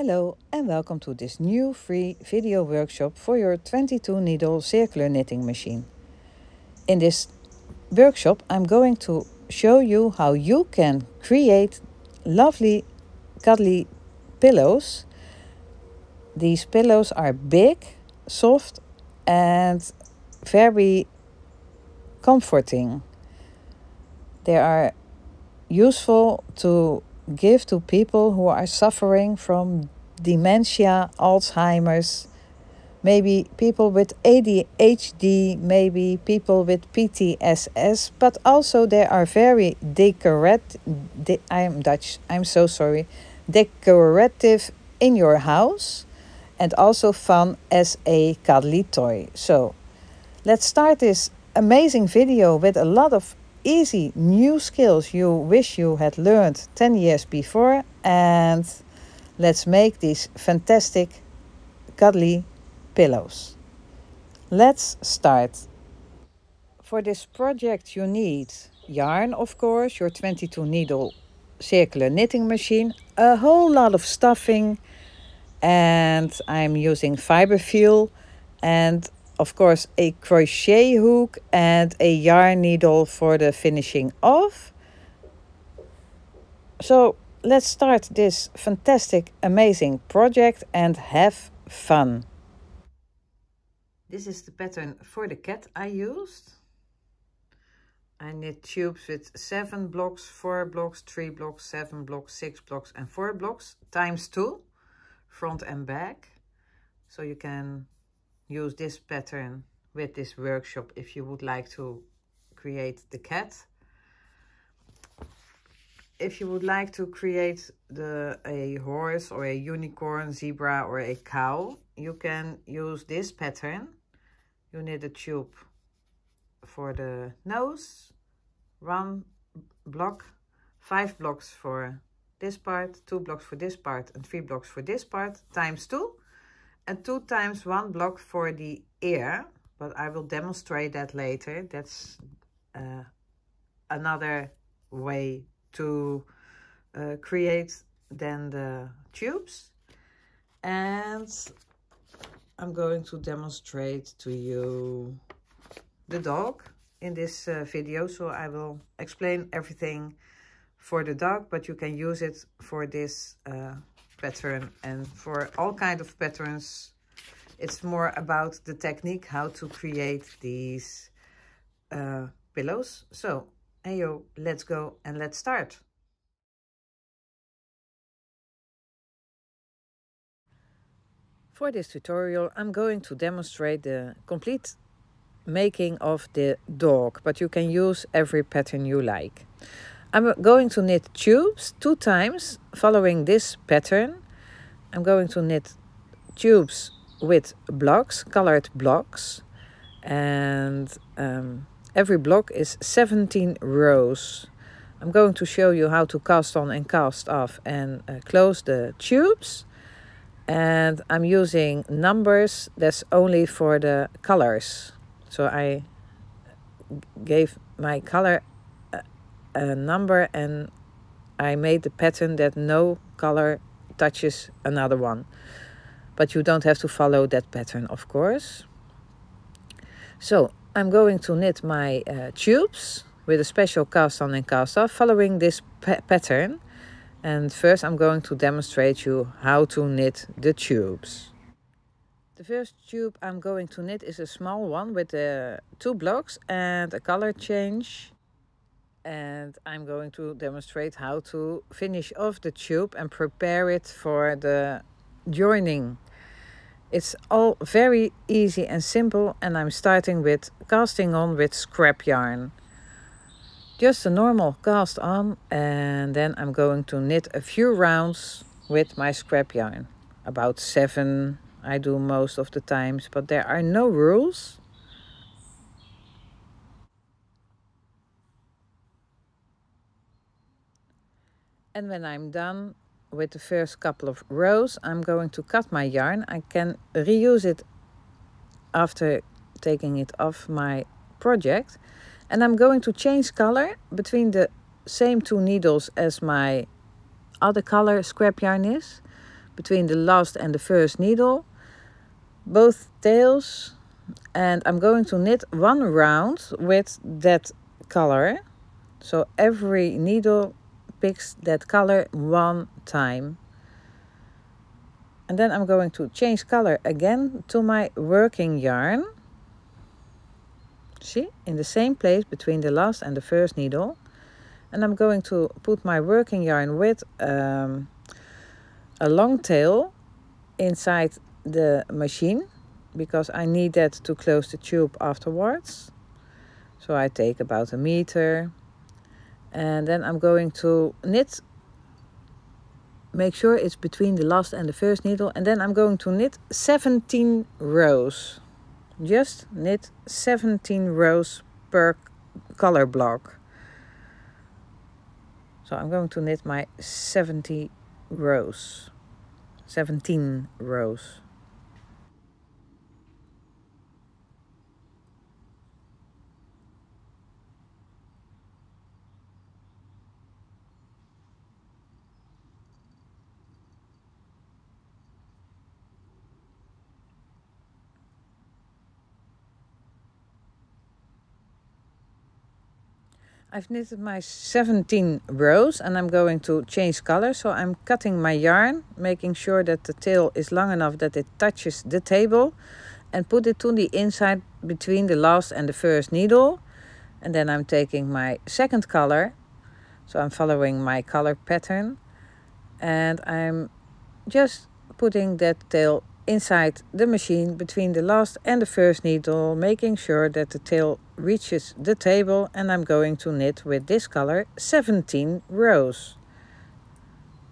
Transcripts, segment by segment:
Hello and welcome to this new free video workshop for your 22 needle circular knitting machine. In this workshop I'm going to show you how you can create lovely cuddly pillows. These pillows are big, soft and very comforting. They are useful to give to people who are suffering from dementia, alzheimers, maybe people with adhd, maybe people with ptss, but also they are very decorative in your house and also fun as a cuddly toy. So let's start this amazing video with a lot of easy new skills you wish you had learned 10 years before, and let's make these fantastic cuddly pillows. Let's start. For this project you need yarn, of course, your 22 needle circular knitting machine, a whole lot of stuffing, and I'm using fiberfill, and of course a crochet hook and a yarn needle for the finishing off. So let's start this fantastic, amazing project and have fun. This is the pattern for the cat I used. I knit tubes with 7 blocks, 4 blocks, 3 blocks, 7 blocks, 6 blocks and 4 blocks times 2, front and back. So you can use this pattern with this workshop if you would like to create the cat. If you would like to create a horse or a unicorn, zebra or a cow, you can use this pattern. You knit a tube for the nose, 1 block, 5 blocks for this part, 2 blocks for this part and 3 blocks for this part times 2. And 2 times 1 block for the ear, but I will demonstrate that later. That's another way to create then the tubes. And I'm going to demonstrate to you the dog in this video. So I will explain everything for the dog, but you can use it for this pattern and for all kind of patterns. It's more about the technique how to create these pillows. So ayo, let's go and let's start. For this tutorial I'm going to demonstrate the complete making of the dog, but you can use every pattern you like. I'm going to knit tubes 2 times following this pattern. I'm going to knit tubes with blocks, colored blocks, and every block is 17 rows. I'm going to show you how to cast on and cast off and close the tubes, and I'm using numbers that's only for the colors. So I gave my color a number and I made the pattern that no color touches another one, but you don't have to follow that pattern, of course. So I'm going to knit my tubes with a special cast on and cast off following this pattern, and first I'm going to demonstrate you how to knit the tubes. The first tube I'm going to knit is a small one with 2 blocks and a color change. And I'm going to demonstrate how to finish off the tube and prepare it for the joining. It's all very easy and simple, and I'm starting with casting on with scrap yarn. Just a normal cast on, and then I'm going to knit a few rounds with my scrap yarn. About 7 I do most of the times, but there are no rules. And when I'm done with the first couple of rows, I'm going to cut my yarn. I can reuse it after taking it off my project. And I'm going to change color between the same 2 needles as my other color scrap yarn is. between the last and the first needle, both tails, and I'm going to knit one round with that color. So every needle picks that color one time. And then I'm going to change color again to my working yarn. See, in the same place between the last and the first needle. And I'm going to put my working yarn with a long tail inside the machine, because I need that to close the tube afterwards. So I take about 1 meter, and then I'm going to knit, make sure it's between the last and the first needle, and then I'm going to knit 17 rows. Just knit 17 rows per color block. So I'm going to knit my 17 rows. I've knitted my 17 rows and I'm going to change color. So I'm cutting my yarn, making sure that the tail is long enough that it touches the table, and put it to the inside between the last and the first needle. And then I'm taking my second color. So I'm following my color pattern, and I'm just putting that tail inside the machine between the last and the first needle, making sure that the tail reaches the table, and I'm going to knit with this color 17 rows.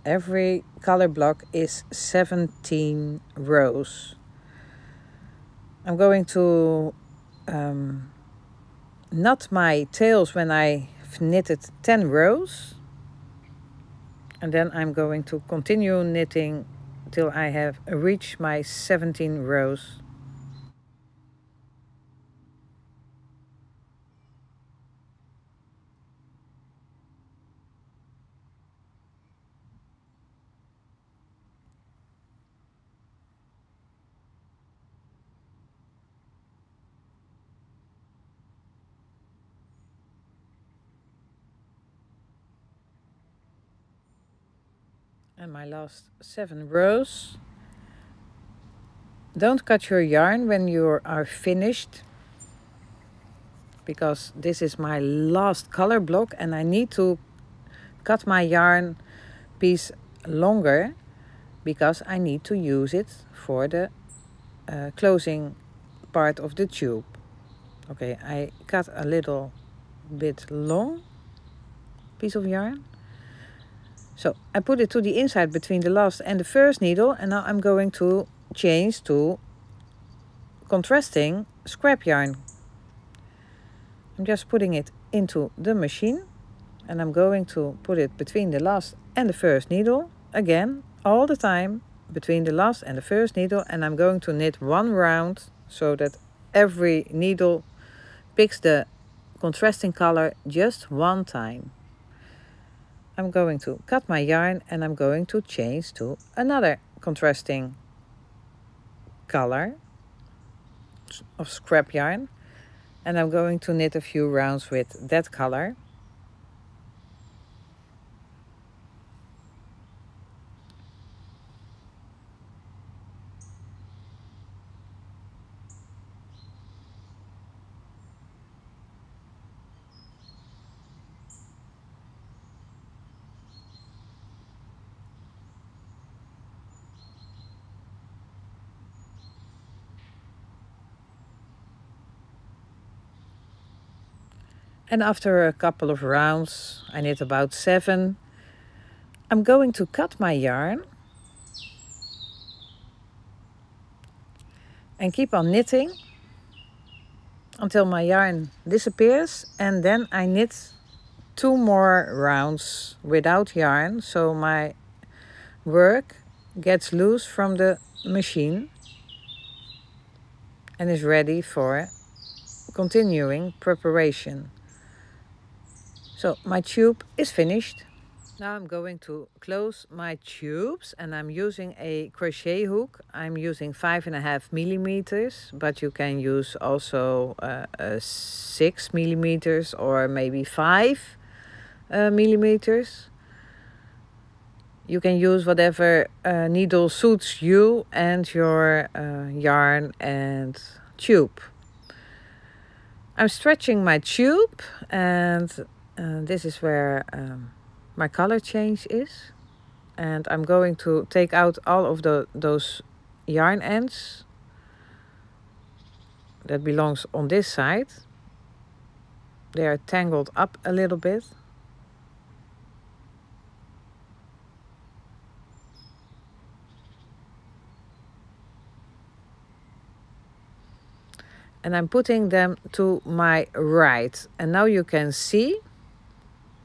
Every color block is 17 rows. I'm going to knot my tails when I've knitted 10 rows, and then I'm going to continue knitting till I have reached my 17 rows. And my last 7 rows. Don't cut your yarn when you are finished, because this is my last color block and I need to cut my yarn piece longer, because I need to use it for the closing part of the tube. Okay, I cut a little bit long piece of yarn. So I put it to the inside between the last and the first needle, and now I'm going to change to contrasting scrap yarn. I'm just putting it into the machine, and I'm going to put it between the last and the first needle, again all the time between the last and the first needle, and I'm going to knit one round so that every needle picks the contrasting color just one time. I'm going to cut my yarn and I'm going to change to another contrasting color of scrap yarn, and I'm going to knit a few rounds with that color. And after a couple of rounds, I knit about 7, I'm going to cut my yarn and keep on knitting until my yarn disappears, and then I knit 2 more rounds without yarn, so my work gets loose from the machine and is ready for continuing preparation. So my tube is finished. Now I'm going to close my tubes, and I'm using a crochet hook. I'm using 5.5 millimeters, but you can use also 6 millimeters or maybe 5 millimeters. You can use whatever needle suits you and your yarn and tube. I'm stretching my tube, and this is where my color change is. And I'm going to take out all of those yarn ends that belongs on this side. They are tangled up a little bit. And I'm putting them to my right. And now you can see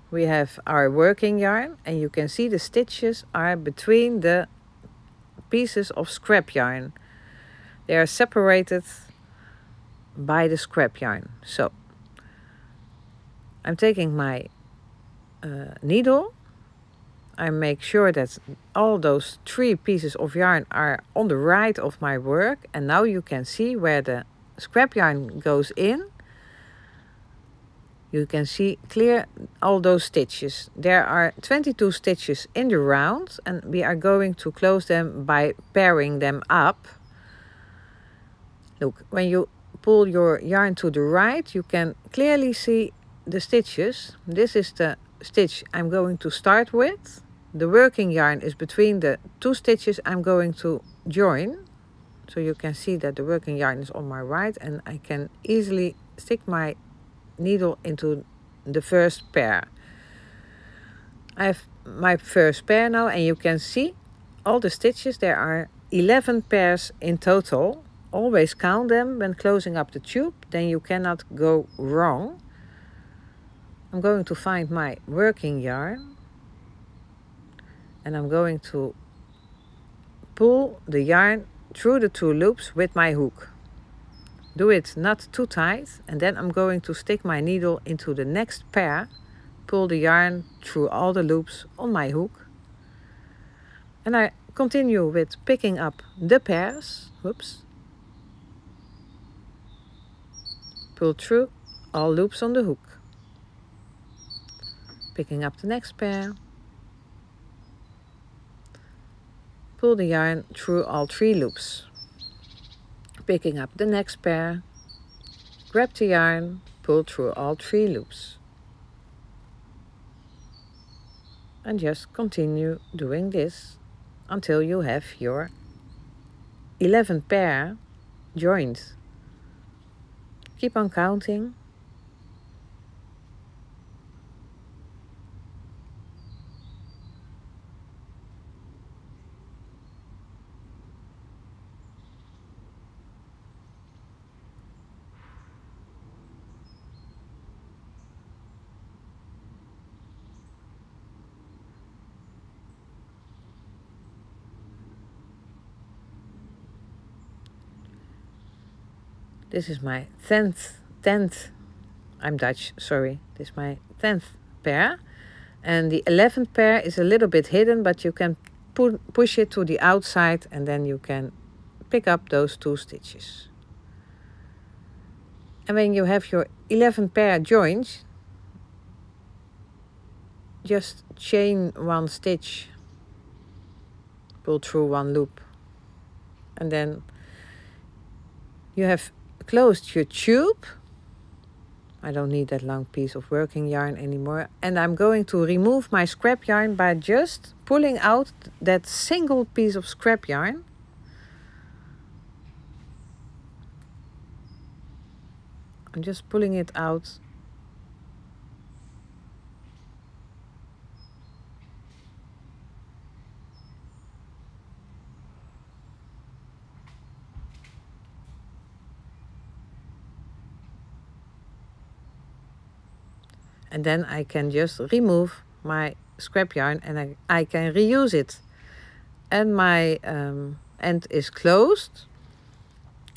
we have our working yarn, and you can see the stitches are between the pieces of scrap yarn. They are separated by the scrap yarn. So I'm taking my needle. I make sure that all those 3 pieces of yarn are on the right of my work, and now you can see where the scrap yarn goes in. You can see clear all those stitches. There are 22 stitches in the round, and we are going to close them by pairing them up. Look, when you pull your yarn to the right, you can clearly see the stitches. This is the stitch I'm going to start with. The working yarn is between the 2 stitches I'm going to join. So you can see that the working yarn is on my right, and I can easily stick my needle into the first pair. I have my first pair now, and you can see all the stitches. There are 11 pairs in total. Always count them when closing up the tube, then you cannot go wrong. I'm going to find my working yarn, and I'm going to pull the yarn through the 2 loops with my hook. Do it not too tight, and then I'm going to stick my needle into the next pair, pull the yarn through all the loops on my hook, and I continue with picking up the pairs. Whoops. Pull through all loops on the hook, picking up the next pair, pull the yarn through all 3 loops, picking up the next pair, grab the yarn, pull through all 3 loops, and just continue doing this until you have your 11 pair joined. Keep on counting. This is my 10th, I'm Dutch, sorry. This is my 10th pair. And the 11th pair is a little bit hidden, but you can push it to the outside, and then you can pick up those 2 stitches. And when you have your 11th pair joined, just chain 1 stitch, pull through 1 loop, and then you have closed your tube. I don't need that long piece of working yarn anymore, and I'm going to remove my scrap yarn by just pulling out that single piece of scrap yarn. I'm just pulling it out. And then I can just remove my scrap yarn, and I can reuse it. And my end is closed.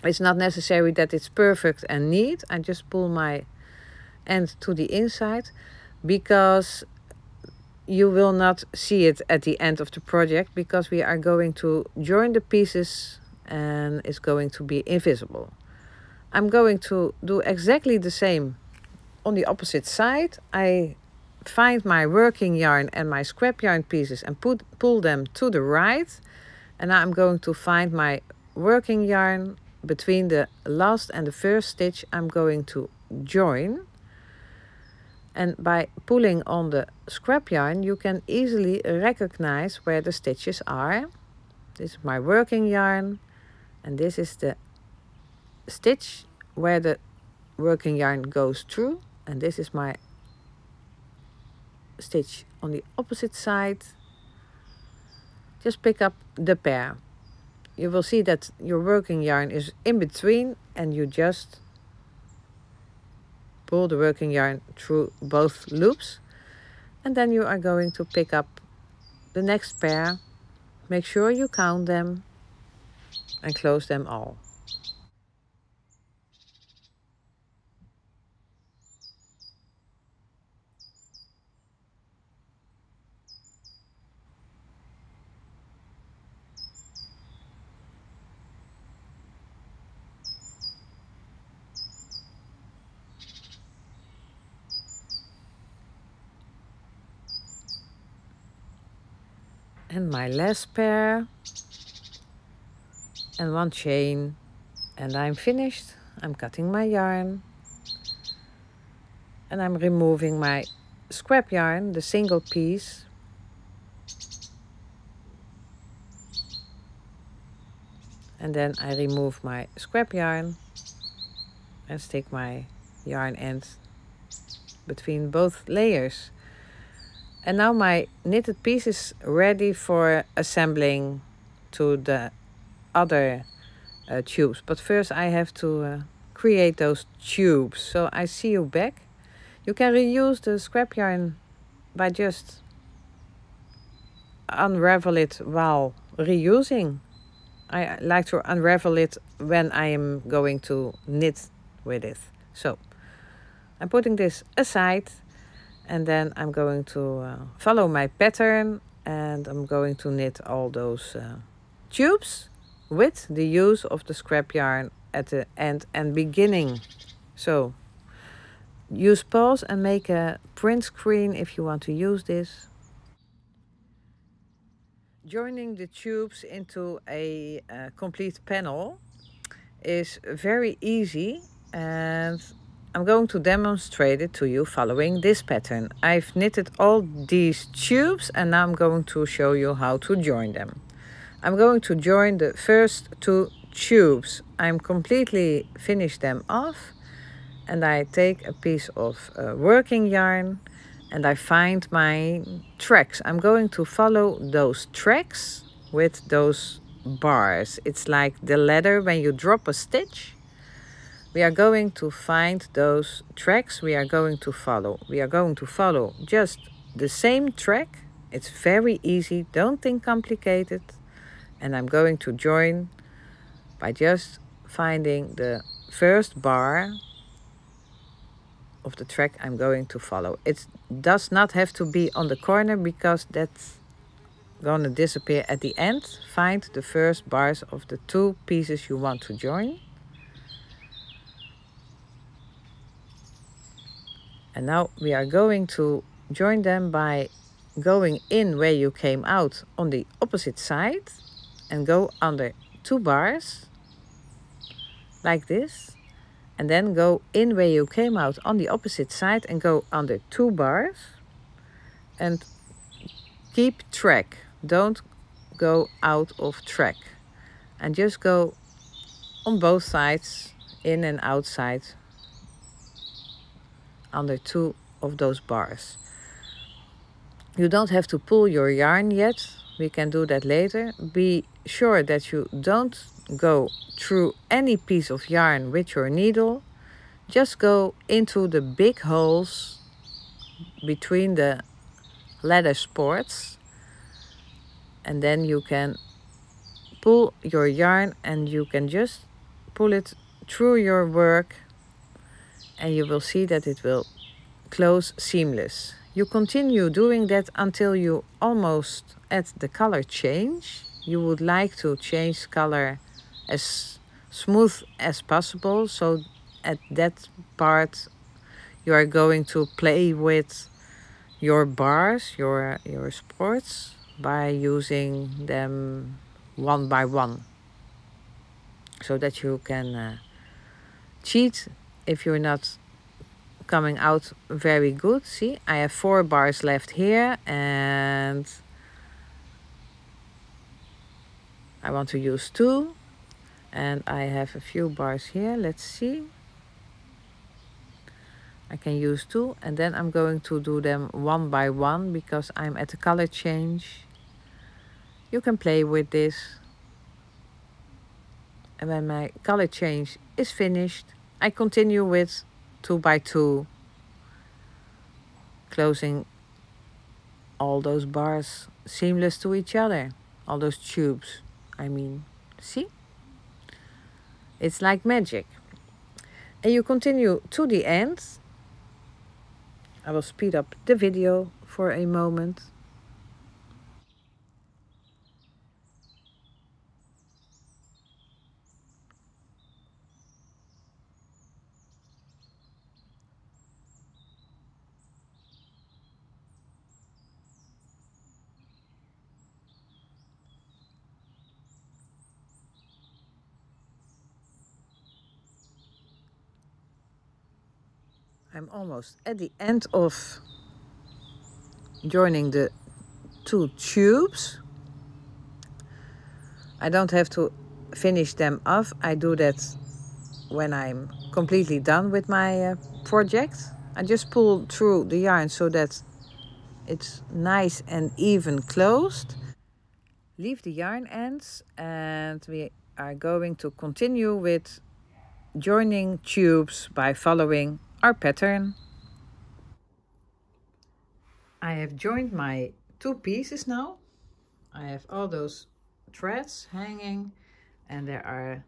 It's not necessary that it's perfect and neat. I just pull my end to the inside, because you will not see it at the end of the project because we are going to join the pieces and it's going to be invisible. I'm going to do exactly the same on the opposite side. I find my working yarn and my scrap yarn pieces and pull them to the right. And now I'm going to find my working yarn between the last and the first stitch. I'm going to join. And by pulling on the scrap yarn, you can easily recognize where the stitches are. This is my working yarn, and this is the stitch where the working yarn goes through, and this is my stitch on the opposite side. Just pick up the pair. You will see that your working yarn is in between, and you just pull the working yarn through both loops, and then you are going to pick up the next pair. Make sure you count them and close them all. And my last pair and one chain, and I'm finished. I'm cutting my yarn and I'm removing my scrap yarn, the single piece, and then I remove my scrap yarn and stick my yarn end between both layers. And now my knitted piece is ready for assembling to the other tubes. But first I have to create those tubes. So I see you back. You can reuse the scrap yarn by just unravel it while reusing. I like to unravel it when I am going to knit with it. So I'm putting this aside. And then I'm going to follow my pattern, and I'm going to knit all those tubes with the use of the scrap yarn at the end and beginning. So use pause and make a print screen if you want to use this. Joining the tubes into a complete panel is very easy, and I'm going to demonstrate it to you following this pattern. I've knitted all these tubes and now I'm going to show you how to join them. I'm going to join the first two tubes. I'm completely finished them off, and I take a piece of working yarn and I find my tracks. I'm going to follow those tracks with those bars. It's like the ladder when you drop a stitch. We are going to find those tracks we are going to follow. We are going to follow just the same track. It's very easy, don't think complicated. And I'm going to join by just finding the first bar of the track I'm going to follow. It does not have to be on the corner because that's going to disappear at the end. Find the first bars of the two pieces you want to join. And now we are going to join them by going in where you came out on the opposite side and go under two bars like this, and then go in where you came out on the opposite side and go under two bars and keep track. Don't go out of track and just go on both sides, in and outside, under two of those bars. You don't have to pull your yarn yet. We can do that later. Be sure that you don't go through any piece of yarn with your needle. Just go into the big holes between the ladder supports, and then you can pull your yarn and you can just pull it through your work, and you will see that it will close seamless. You continue doing that until you almost at the color change. You would like to change color as smooth as possible. So at that part you are going to play with your bars, your spots, by using them one by one. So that you can cheat if you're not coming out very good. See, I have 4 bars left here and I want to use 2, and I have a few bars here. Let's see, I can use 2, and then I'm going to do them one by one because I'm at the color change. You can play with this, and when my color change is finished, I continue with 2 by 2, closing all those bars seamless to each other, all those tubes, I mean. See? It's like magic. And you continue to the end. I will speed up the video for a moment. I'm almost at the end of joining the 2 tubes. I don't have to finish them off. I do that when I'm completely done with my project. I just pull through the yarn so that it's nice and even closed. Leave the yarn ends, and we are going to continue with joining tubes by following our pattern. I have joined my 2 pieces now. I have all those threads hanging and they are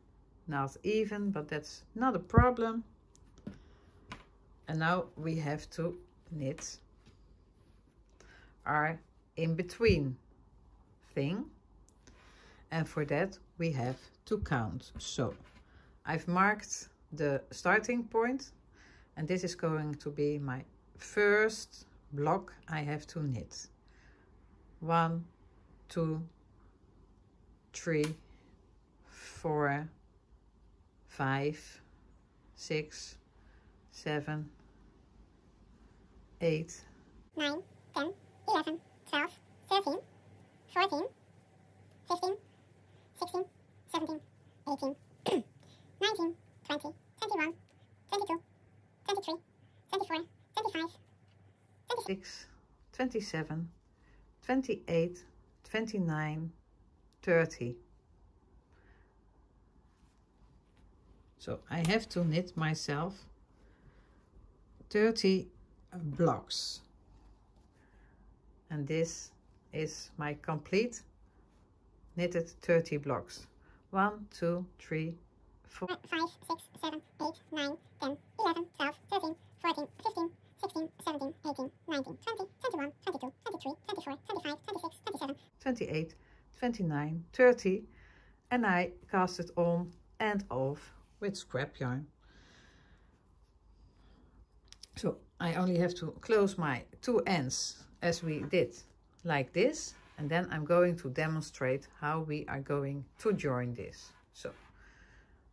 not even, but that's not a problem. And now we have to knit our in-between thing, and for that we have to count. So I've marked the starting point, and this is going to be my first block I have to knit. 1, 2, 3, 4, 5, 6, 7, 8, 9, 10, 11, 12, 13, 14, 15, 16, 17, 18, 19, 20, 21, 22, 23, 24, 25, 26, 27, 28, 29, 30. So I have to knit myself 30 blocks. And this is my complete knitted 30 blocks. 1, 2, 3, 4, 5, 6, 7, 8, 9, 10, 11, 12, 13, 14, 15, 16, 17, 18, 19, 20, 21, 22, 23, 24, 25, 26, 27, 28, 29, 30, and I cast it on and off with scrap yarn. So I only have to close my 2 ends as we did, like this, and then I'm going to demonstrate how we are going to join this. So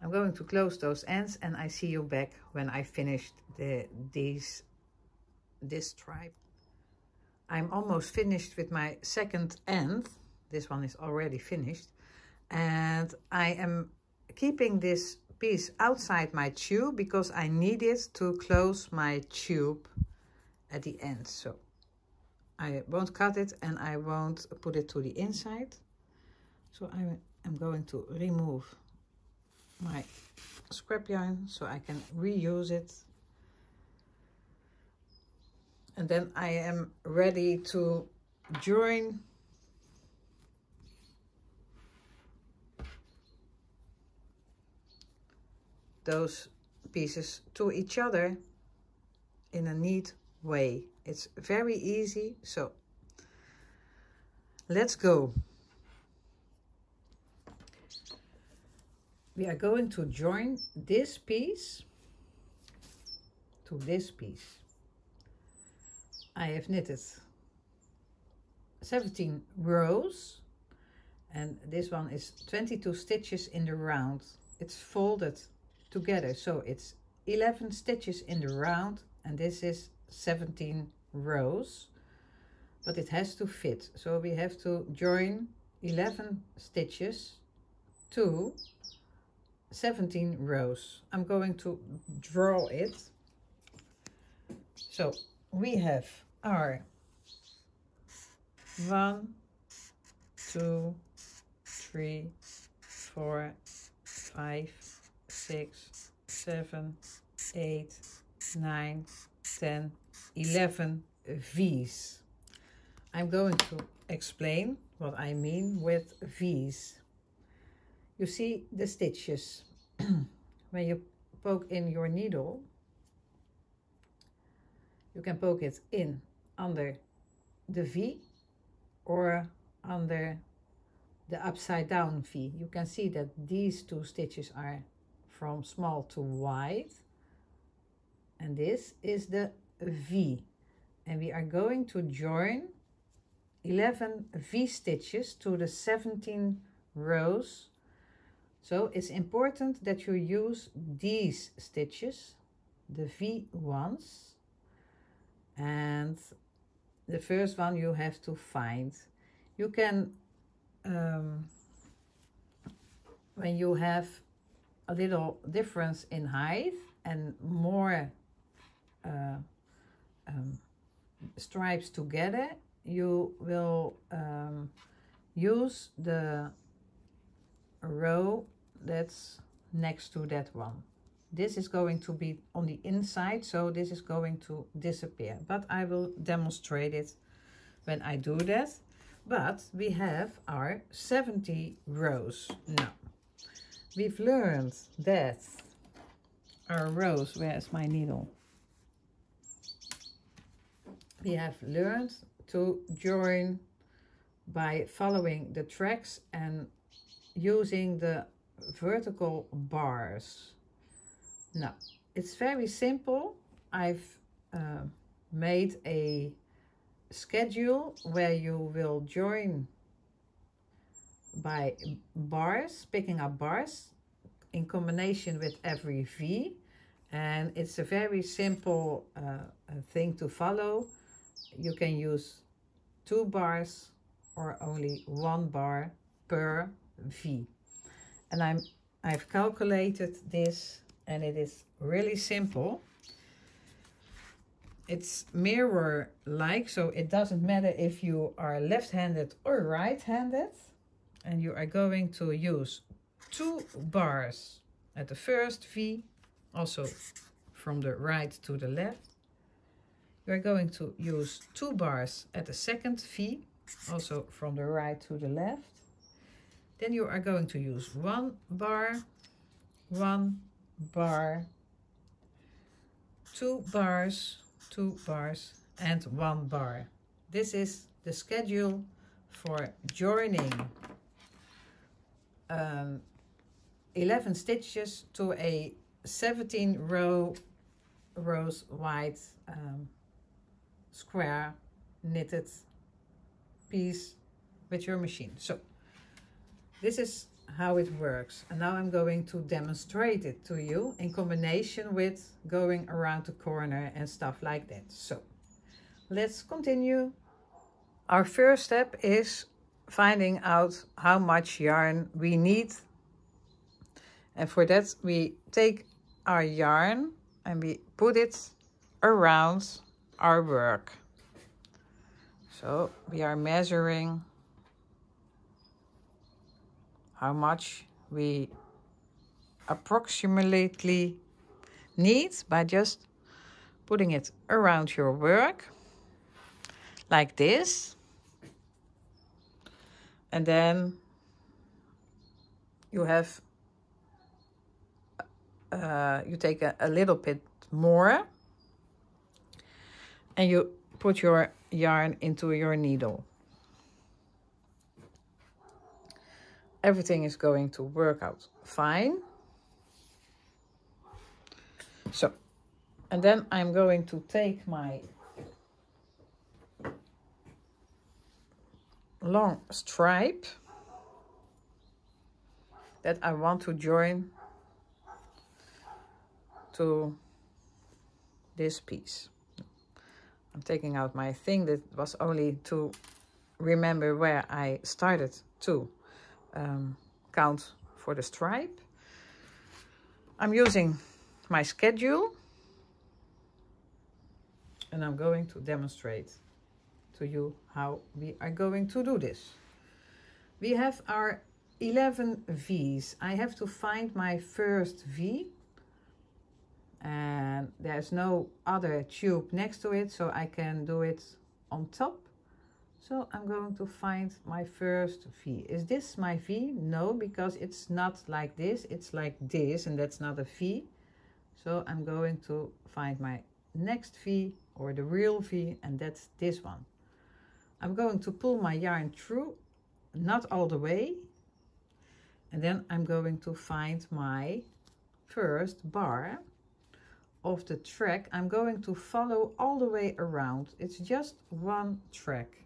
I'm going to close those ends, and I see you back when I finished this stripe. I'm almost finished with my second end. This one is already finished, and I am keeping this piece outside my tube because I need it to close my tube at the end. So I won't cut it and I won't put it to the inside. So I am going to remove my scrap yarn so I can reuse it. And then I am ready to join those pieces to each other in a neat way, It's very easy, so let's go. We are going to join this piece to this piece. I have knitted 17 rows, and this one is 22 stitches in the round. It's folded together, so it's 11 stitches in the round, and this is 17 rows, but it has to fit, so we have to join 11 stitches to 17 rows. I'm going to draw it. So we have our 1, 2, 3, 4, 5, 6, 7, 8, 9, 10, 11 V's. I'm going to explain what I mean with V's. You see the stitches. When you poke in your needle, you can poke it in under the V or under the upside down V. You can see that these two stitches are from small to wide, and this is the V, and we are going to join 11 V stitches to the 17 rows. So it's important that you use these stitches, the V ones, and the first one you have to find. You can, when you have a little difference in height and more stripes together, you will use the row that's next to that one. This is going to be on the inside, so this is going to disappear, but I will demonstrate it when I do that. But we have our 70 rows now. We've learned that our rows, where's my needle? We have learned to join by following the tracks and using the vertical bars. Now, it's very simple. I've made a schedule where you will join by bars, picking up bars in combination with every V, and it's a very simple thing to follow. You can use 2 bars or only 1 bar per V, and I've calculated this, and it is really simple. It's mirror-like, so it doesn't matter if you are left-handed or right-handed. And you are going to use 2 bars at the first V, also from the right to the left. You are going to use 2 bars at the second V, also from the right to the left. Then you are going to use 1 bar, 1 bar, 2 bars, 2 bars, and 1 bar. This is the schedule for joining 11 stitches to a 17 rows wide square knitted piece with your machine. So this is how it works, and now I'm going to demonstrate it to you in combination with going around the corner and stuff like that. So let's continue. Our first step is finding out how much yarn we need, and for that we take our yarn and we put it around our work. So we are measuring how much we approximately need by just putting it around your work like this. And then you have you take a little bit more and you put your yarn into your needle. Everything is going to work out fine. So, and then I'm going to take my long stripe that I want to join to this piece. I'm taking out my thing that was only to remember where I started to count for the stripe. I'm using my schedule and I'm going to demonstrate to you how we are going to do this. We have our 11 V's. I have to find my first V and there's no other tube next to it, so I can do it on top. So I'm going to find my first V. Is this my V? No, because it's not like this, it's like this, and that's not a V. So I'm going to find my next V, or the real V, and that's this one. I'm going to pull my yarn through, not all the way, and then I'm going to find my first bar of the track. I'm going to follow all the way around. It's just one track.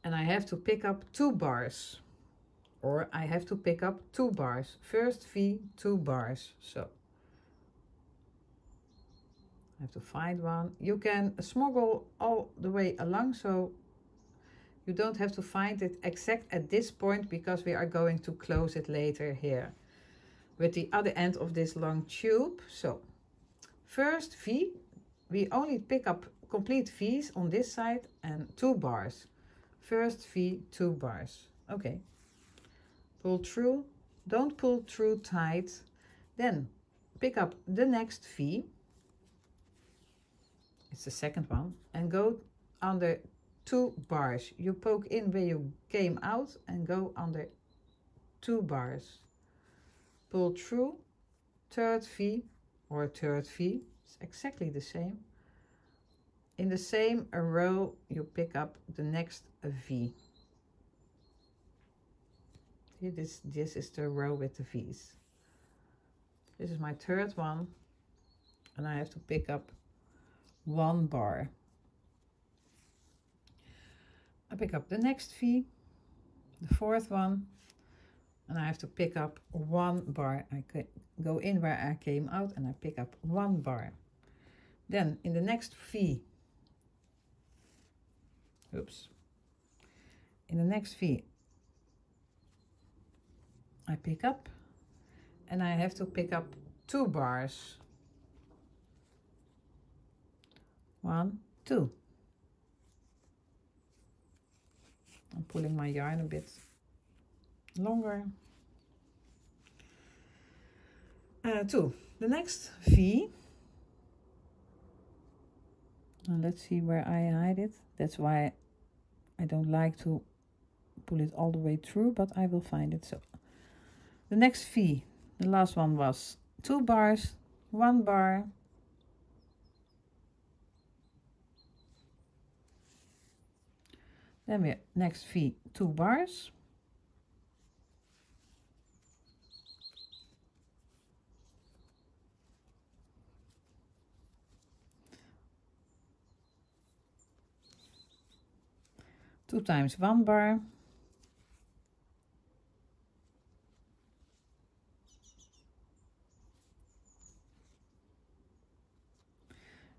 And I have to pick up 2 bars, or I have to pick up 2 bars. First V, 2 bars. So I have to find one. You can smuggle all the way along, so you don't have to find it exact at this point, because we are going to close it later here with the other end of this long tube. So first V, we only pick up complete V's on this side and 2 bars. First V, 2 bars. Okay. Pull through. Don't pull through tight. Then pick up the next V. It's the second one. And go under 2 bars. You poke in where you came out and go under 2 bars. Pull through. Third V or third V. It's exactly the same. In the same row, you pick up the next V. Here, this is the row with the V's. This is my third one, and I have to pick up 1 bar. I pick up the next V, the fourth one, and I have to pick up 1 bar. I go in where I came out and I pick up 1 bar. Then in the next V, in the next V, I pick up, and I have to pick up 2 bars. 1, 2. I'm pulling my yarn a bit longer. 2. The next V, and let's see where I hide it. That's why I don't like to pull it all the way through, but I will find it. So the next V, the last one was 2 bars, 1 bar. Then we next V, 2 bars. Two times 1 bar.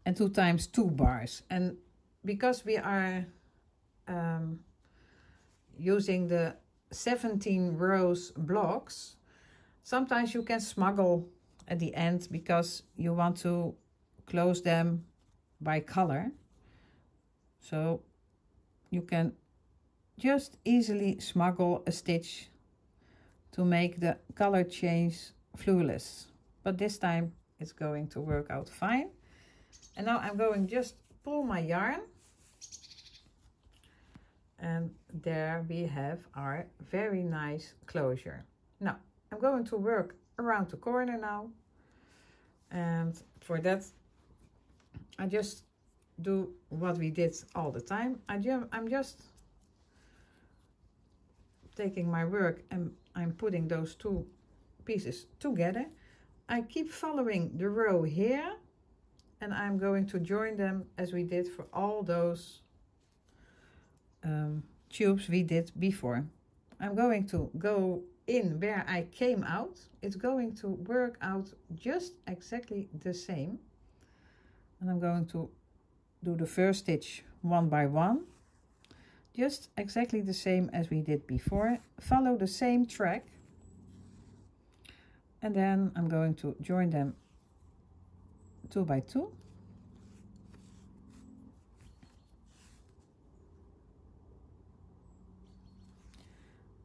And 2 times 2 bars. And because we are using the 17 rows blocks, sometimes you can smuggle at the end because you want to close them by color. So you can just easily smuggle a stitch to make the color change flawless. But this time it's going to work out fine. And now I'm going just pull my yarn. And there we have our very nice closure. Now I'm going to work around the corner now. And for that, I just do what we did all the time. I'm just taking my work and I'm putting those two pieces together. I keep following the row here and I'm going to join them as we did for all those tubes we did before. I'm going to go in where I came out. It's going to work out just exactly the same. And I'm going to do the first stitch one by one, just exactly the same as we did before. Follow the same track, and then I'm going to join them 2 by 2.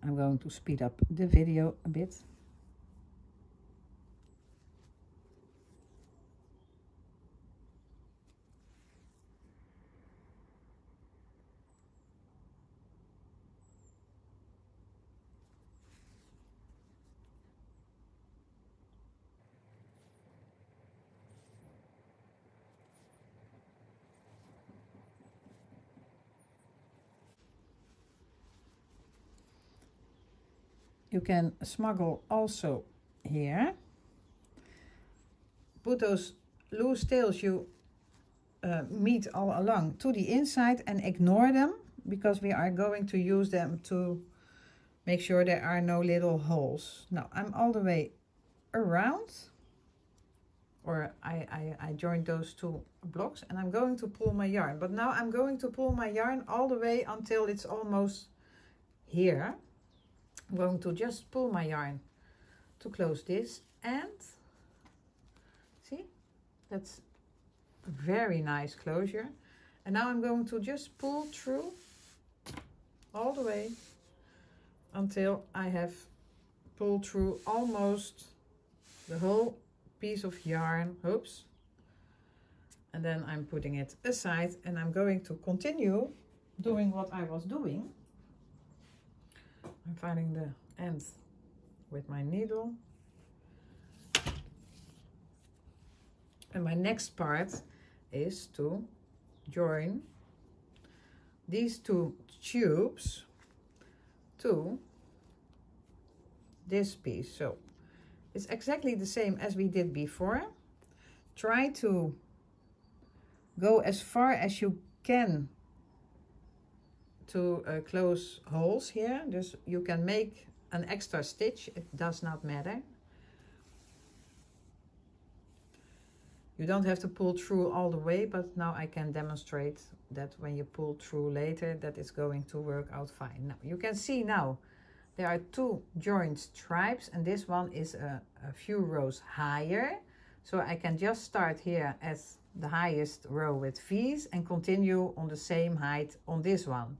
I'm going to speed up the video a bit. You can smuggle also here. Put those loose tails you meet all along to the inside and ignore them, because we are going to use them to make sure there are no little holes. Now I'm all the way around, or I joined those two blocks, and I'm going to pull my yarn. But now I'm going to pull my yarn all the way until it's almost here. I'm going to just pull my yarn to close this, and see, that's a very nice closure. And now I'm going to just pull through all the way until I have pulled through almost the whole piece of yarn. Oops. And then I'm putting it aside, and I'm going to continue doing what I was doing. I'm finding the end with my needle. And my next part is to join these two tubes to this piece. So it's exactly the same as we did before. Try to go as far as you can to close holes here. Dus you can make an extra stitch, it does not matter. You don't have to pull through all the way, but now I can demonstrate that when you pull through later, that it's going to work out fine. Now you can see now there are two joined stripes, and this one is a few rows higher. So I can just start here at the highest row with V's and continue on the same height on this one.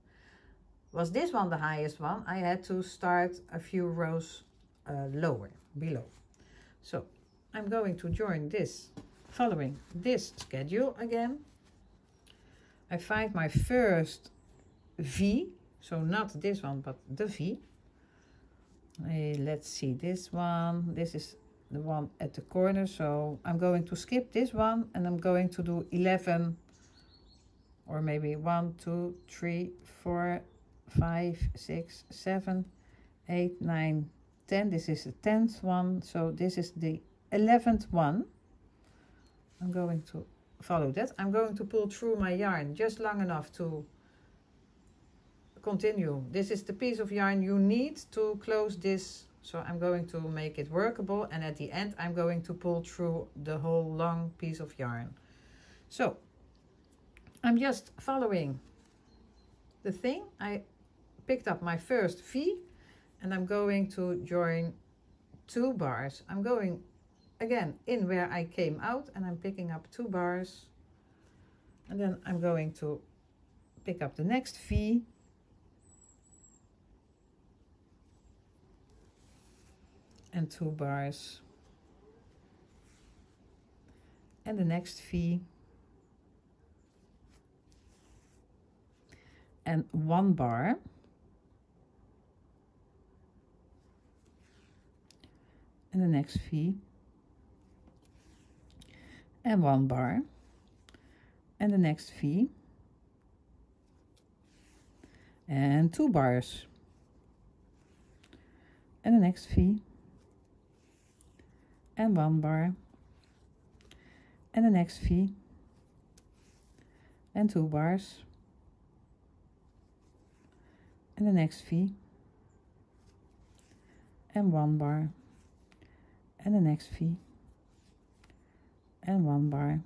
Was this one the highest one, I had to start a few rows lower, below. So I'm going to join this, following this schedule again. I find my first V, so not this one, but the V. Let's see, this one, this is the one at the corner, so I'm going to skip this one, and I'm going to do 11, or maybe 1, 2, 3, 4, 5, 6, 7, 8, 9, 10. This is the 10th one, so this is the 11th one. I'm going to follow that. I'm going to pull through my yarn just long enough to continue. This is the piece of yarn you need to close this, so I'm going to make it workable, and at the end I'm going to pull through the whole long piece of yarn. So I'm just following the thing. I picked up my first V, and I'm going to join 2 bars. I'm going again in where I came out, and I'm picking up 2 bars, and then I'm going to pick up the next V, and 2 bars, and the next V, and 1 bar, and the next V, and 1 bar, and the next V, and 2 bars, and the next V, and 1 bar, and the next V, and 2 bars, and the next V, and 1 bar, and the next V, and 1 bar,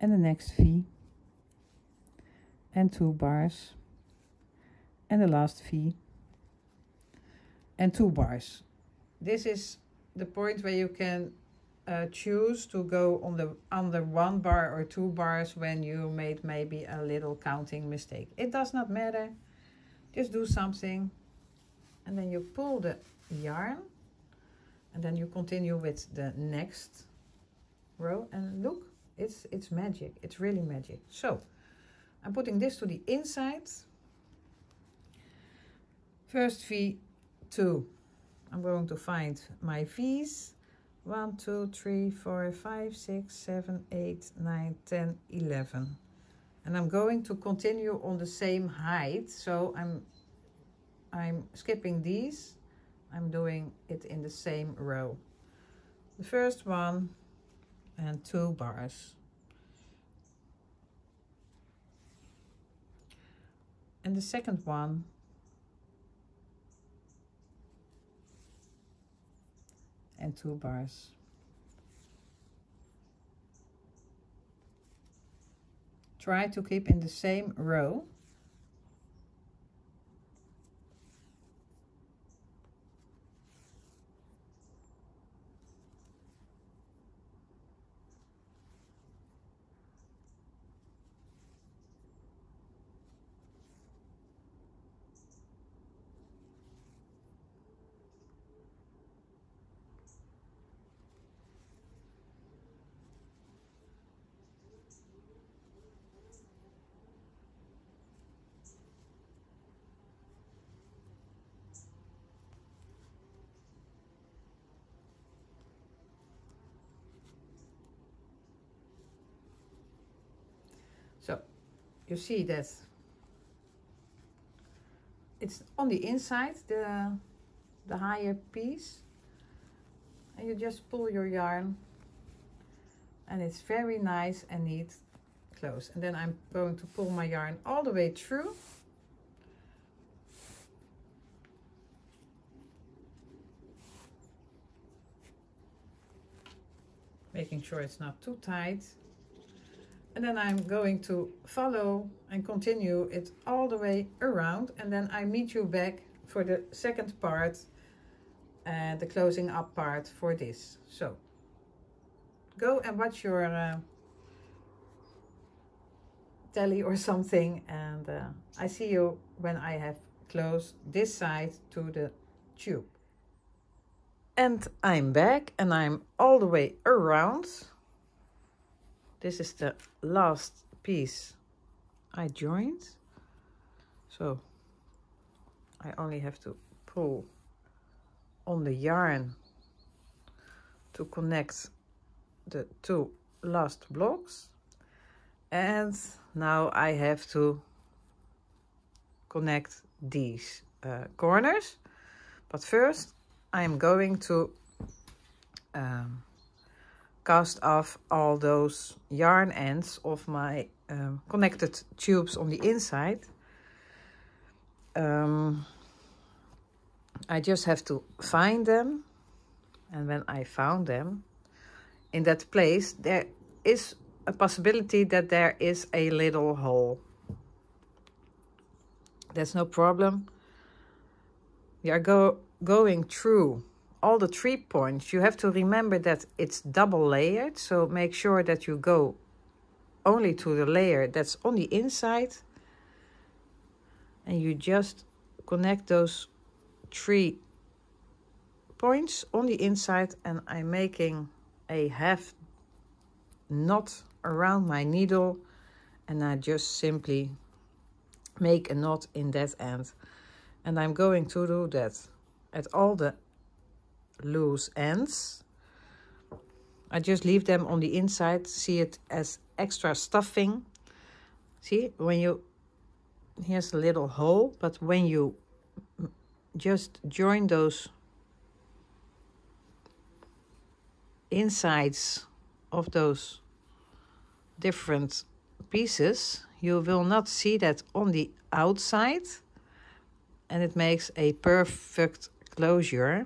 and the next V, and 2 bars, and the last V, and 2 bars. This is the point where you can choose to go on the under 1 bar or 2 bars when you made maybe a little counting mistake. It does not matter. Just do something, and then you pull the yarn, and then you continue with the next row, and look, it's magic. It's really magic. So I'm putting this to the inside. First V, 2. I'm going to find my V's. 1, 2, 3, 4, 5, 6, 7, 8, 9, 10, 11. And I'm going to continue on the same height. So I'm skipping these. I'm doing it in the same row. The first one and 2 bars. And the second one and 2 bars. Try to keep in the same row. So you see that it's on the inside, the higher piece, and you just pull your yarn, and it's very nice and neat close. And then I'm going to pull my yarn all the way through, making sure it's not too tight. And then I'm going to follow and continue it all the way around, and then I meet you back for the second part and the closing up part for this. So go and watch your telly or something, and I see you when I have closed this side to the tube. And I'm back, and I'm all the way around. This is the last piece I joined. So I only have to pull on the yarn to connect the 2 last blocks. And now I have to connect these corners. But first I'm going to cast off all those yarn ends of my connected tubes on the inside. I just have to find them, and when I found them in that place, there is a possibility that there is a little hole. That's no problem. We are going through all the 3 points. You have to remember that it's double layered, so make sure that you go only to the layer that's on the inside, and you just connect those 3 points on the inside. And I'm making a half knot around my needle, and I just simply make a knot in that end. And I'm going to do that at all the loose ends. I just leave them on the inside, see it as extra stuffing. See, when you, here's a little hole, but when you just join those insides of those different pieces, you will not see that on the outside, and it makes a perfect closure.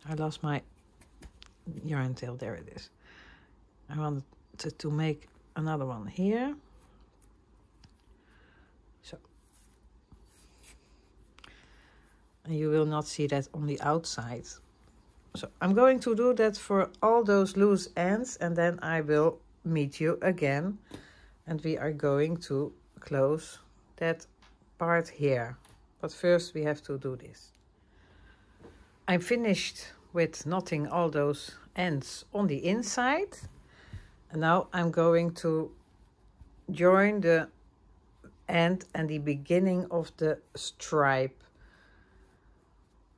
I lost my yarn tail, there it is. I wanted to make another one here. So, and you will not see that on the outside. So I'm going to do that for all those loose ends, and then I will meet you again, and we are going to close that part here. But first we have to do this. I'm finished with knotting all those ends on the inside, and now I'm going to join the end and the beginning of the stripe.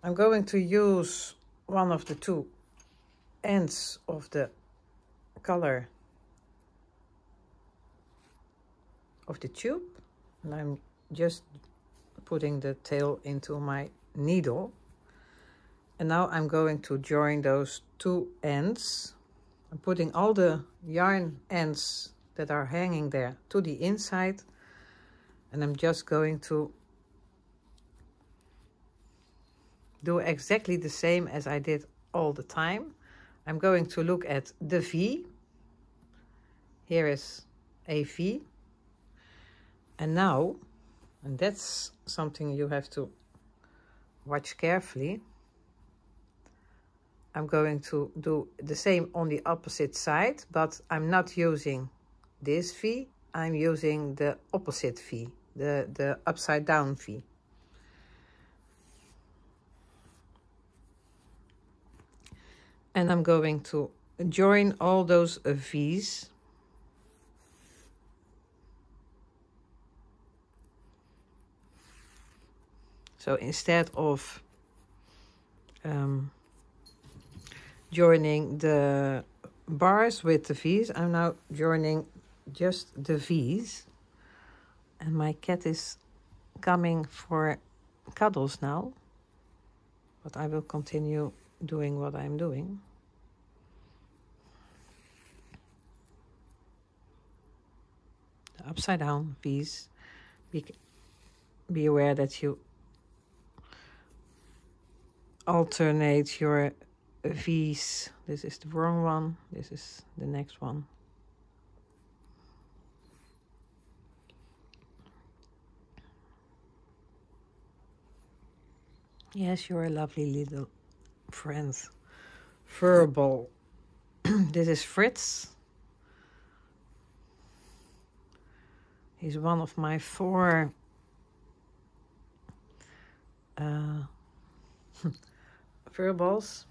I'm going to use one of the two ends of the color of the tube, and I'm just putting the tail into my needle. And now I'm going to join those two ends. I'm putting all the yarn ends that are hanging there to the inside, and I'm just going to do exactly the same as I did all the time. I'm going to look at the V. Here is a V. And now, and that's something you have to watch carefully, I'm going to do the same on the opposite side, but I'm not using this V, I'm using the opposite V, the upside down V. And I'm going to join all those V's. So instead of joining the bars with the V's, I'm now joining just the V's. And my cat is coming for cuddles now, but I will continue doing what I'm doing. The upside down V's. Be aware that you alternate your V's. This is the wrong one, this is the next one. Yes, you're a lovely little friend. Verbal. This is Fritz. He's one of my 4 verbals.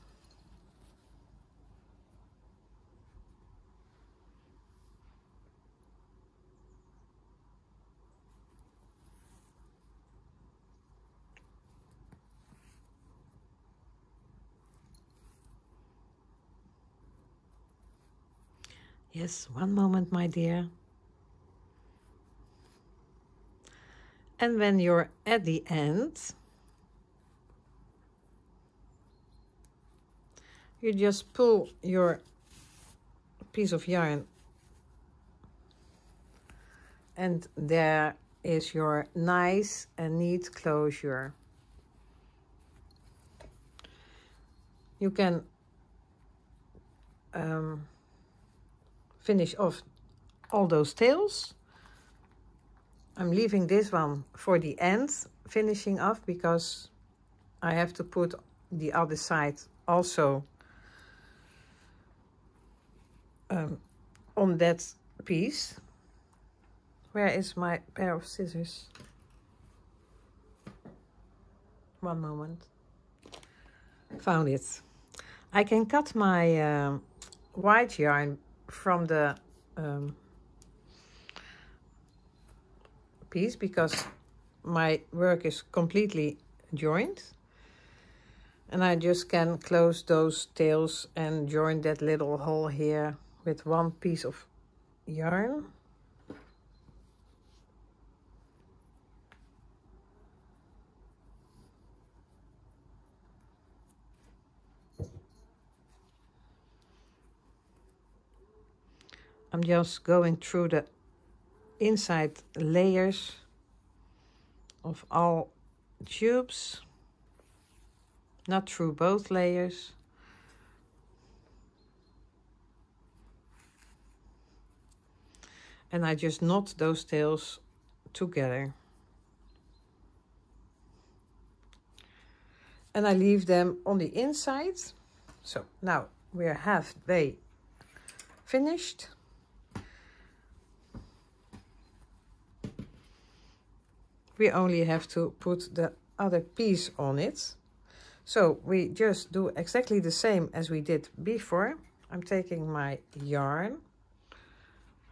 Yes, one moment, my dear. And when you're at the end, you just pull your piece of yarn, and there is your nice and neat closure. You can finish off all those tails. I'm leaving this one for the end, finishing off, because I have to put the other side also on that piece. Where is my pair of scissors? One moment. Found it. I can cut my white yarn from the piece because my work is completely joined. And I just can close those tails and join that little hole here with one piece of yarn. I'm just going through the inside layers of all tubes, not through both layers. And I just knot those tails together. And I leave them on the inside. So now we're halfway finished. We only have to put the other piece on it. So we just do exactly the same as we did before. I'm taking my yarn.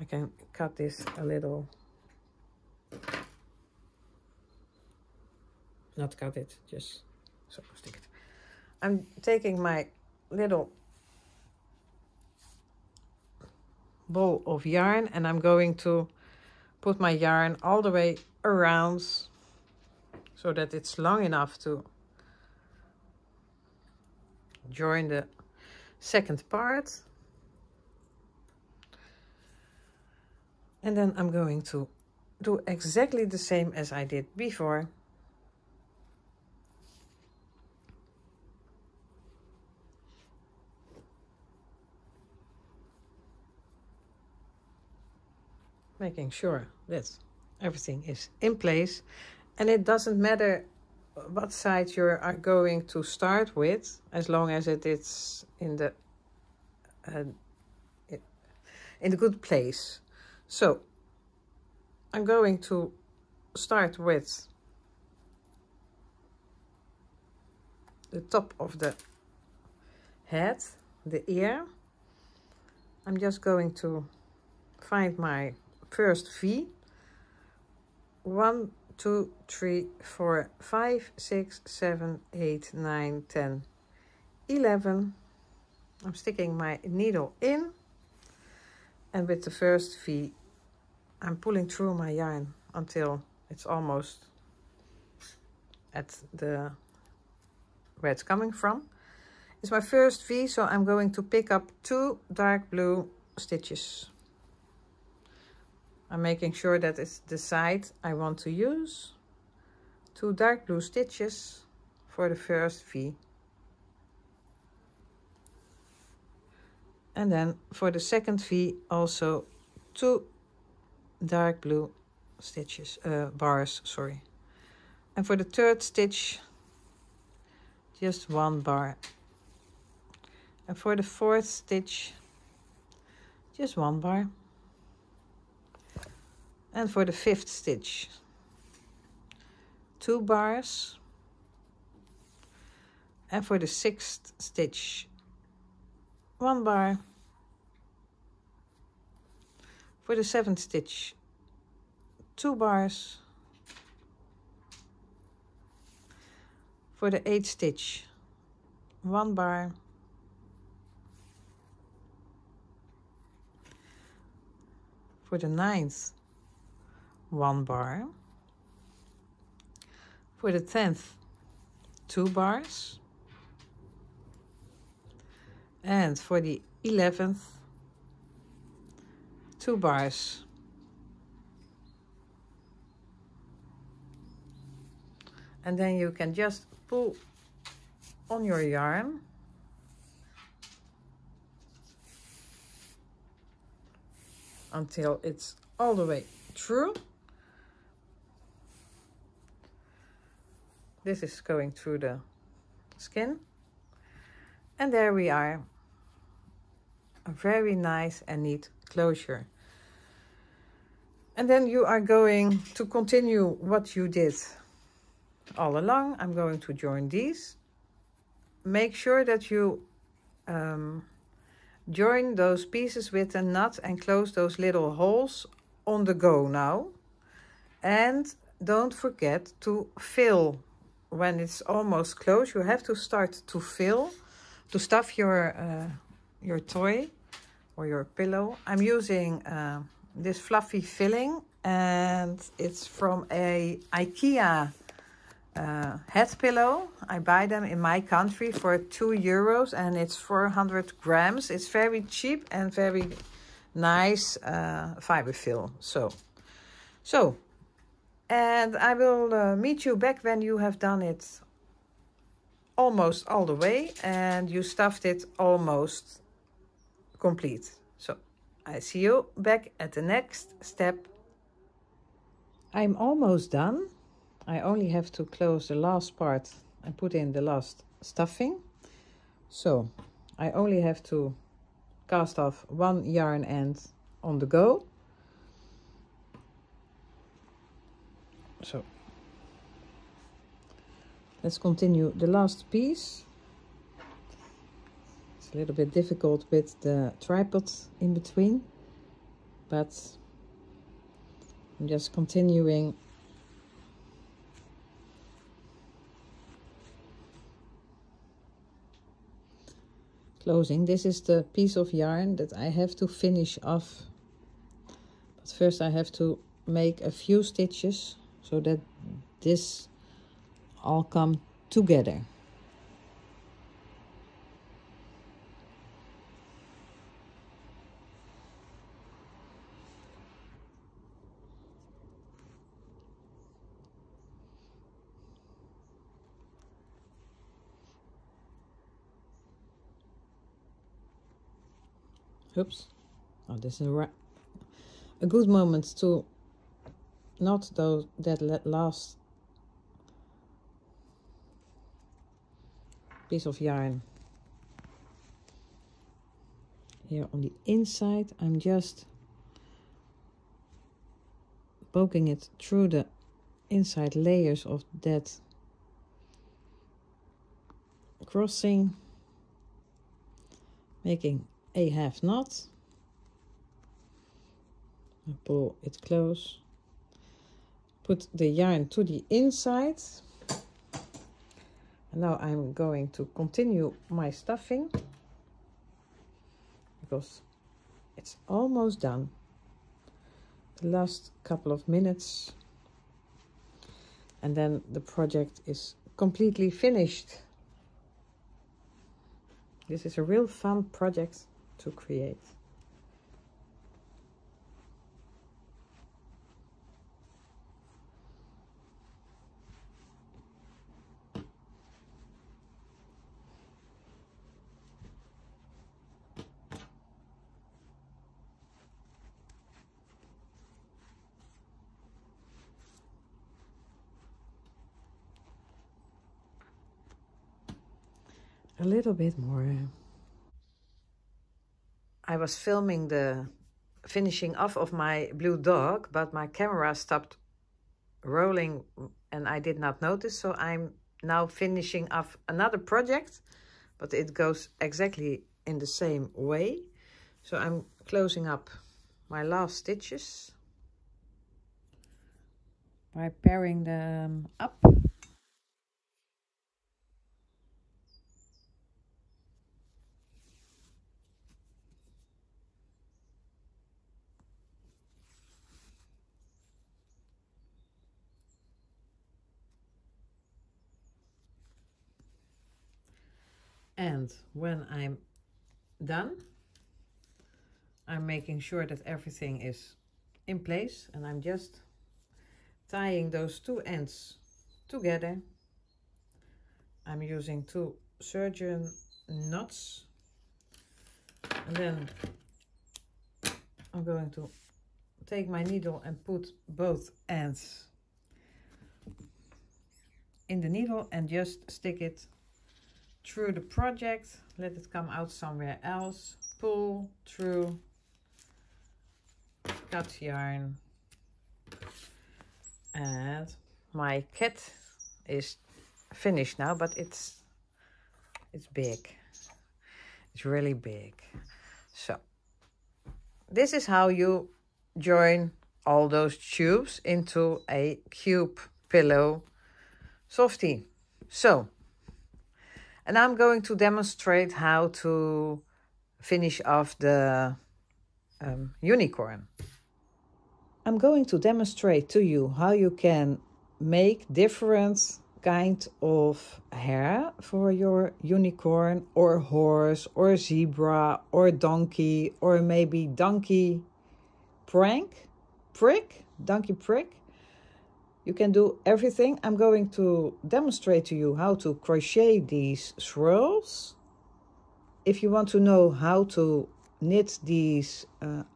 I can cut this a little. Not cut it, just so stick it. I'm taking my little ball of yarn and I'm going to put my yarn all the way around so that it's long enough to join the second part. And then I'm going to do exactly the same as I did before. Making sure that everything is in place. And it doesn't matter what side you are going to start with, as long as it is in the good place. So I'm going to start with the top of the head, the ear. I'm just going to find my first V. 1, 2, 3, 4, 5, 6, 7, 8, 9, 10, 11. I'm sticking my needle in, and with the first V I'm pulling through my yarn until it's almost at the where it's coming from. It's my first V, so I'm going to pick up 2 dark blue stitches. I'm making sure that it's the side I want to use. 2 dark blue stitches for the first V. And then for the second V also 2 dark blue stitches, bars, sorry. And for the third stitch, just 1 bar. And for the fourth stitch, just 1 bar. And for the fifth stitch, 2 bars. And for the sixth stitch, 1 bar. For the seventh stitch, 2 bars. For the eighth stitch, 1 bar. For the ninth, 1 bar. For the 10th, 2 bars. And for the 11th, 2 bars. And then you can just pull on your yarn until it's all the way through. This is going through the skin. And there we are. A very nice and neat closure. And then you are going to continue what you did all along. I'm going to join these. Make sure that you join those pieces with a knot and close those little holes on the go now. And don't forget to fill when it's almost closed, you have to start to stuff your toy or your pillow. I'm using this fluffy filling, and it's from a IKEA head pillow. I buy them in my country for €2 and it's 400 grams. It's very cheap and very nice fiber fill. So, and I will meet you back when you have done it almost all the way and you stuffed it almost complete. So I see you back at the next step. I'm almost done. I only have to close the last part and put in the last stuffing. So I only have to cast off one yarn end on the go. So let's continue the last piece. It's a little bit difficult with the tripod in between, but I'm just continuing. Closing. This is the piece of yarn that I have to finish off. But first I have to make a few stitches so that this all come together. Oops. Oh, this is a good moment to not that last piece of yarn here on the inside. I'm just poking it through the inside layers of that crossing, making a half knot. I pull it close, put the yarn to the inside, and now I'm going to continue my stuffing because it's almost done. The last couple of minutes and then the project is completely finished. This is a real fun project to create. A little bit more. I was filming the finishing off of my blue dog, but my camera stopped rolling and I did not notice. So I'm now finishing off another project, but it goes exactly in the same way. So I'm closing up my last stitches by pairing them up. And when I'm done, I'm making sure that everything is in place, and I'm just tying those two ends together. I'm using 2 surgeon knots, and then I'm going to take my needle and put both ends in the needle and just stick it through the project, let it come out somewhere else, pull through, cut yarn, and my cat is finished now, but it's big. It's really big. So this is how you join all those tubes into a cube pillow softie. So, and I'm going to demonstrate how to finish off the unicorn. I'm going to demonstrate to you how you can make different kind of hair for your unicorn or horse or zebra or donkey or maybe donkey donkey prick. You can do everything. I'm going to demonstrate to you how to crochet these swirls. If you want to know how to knit these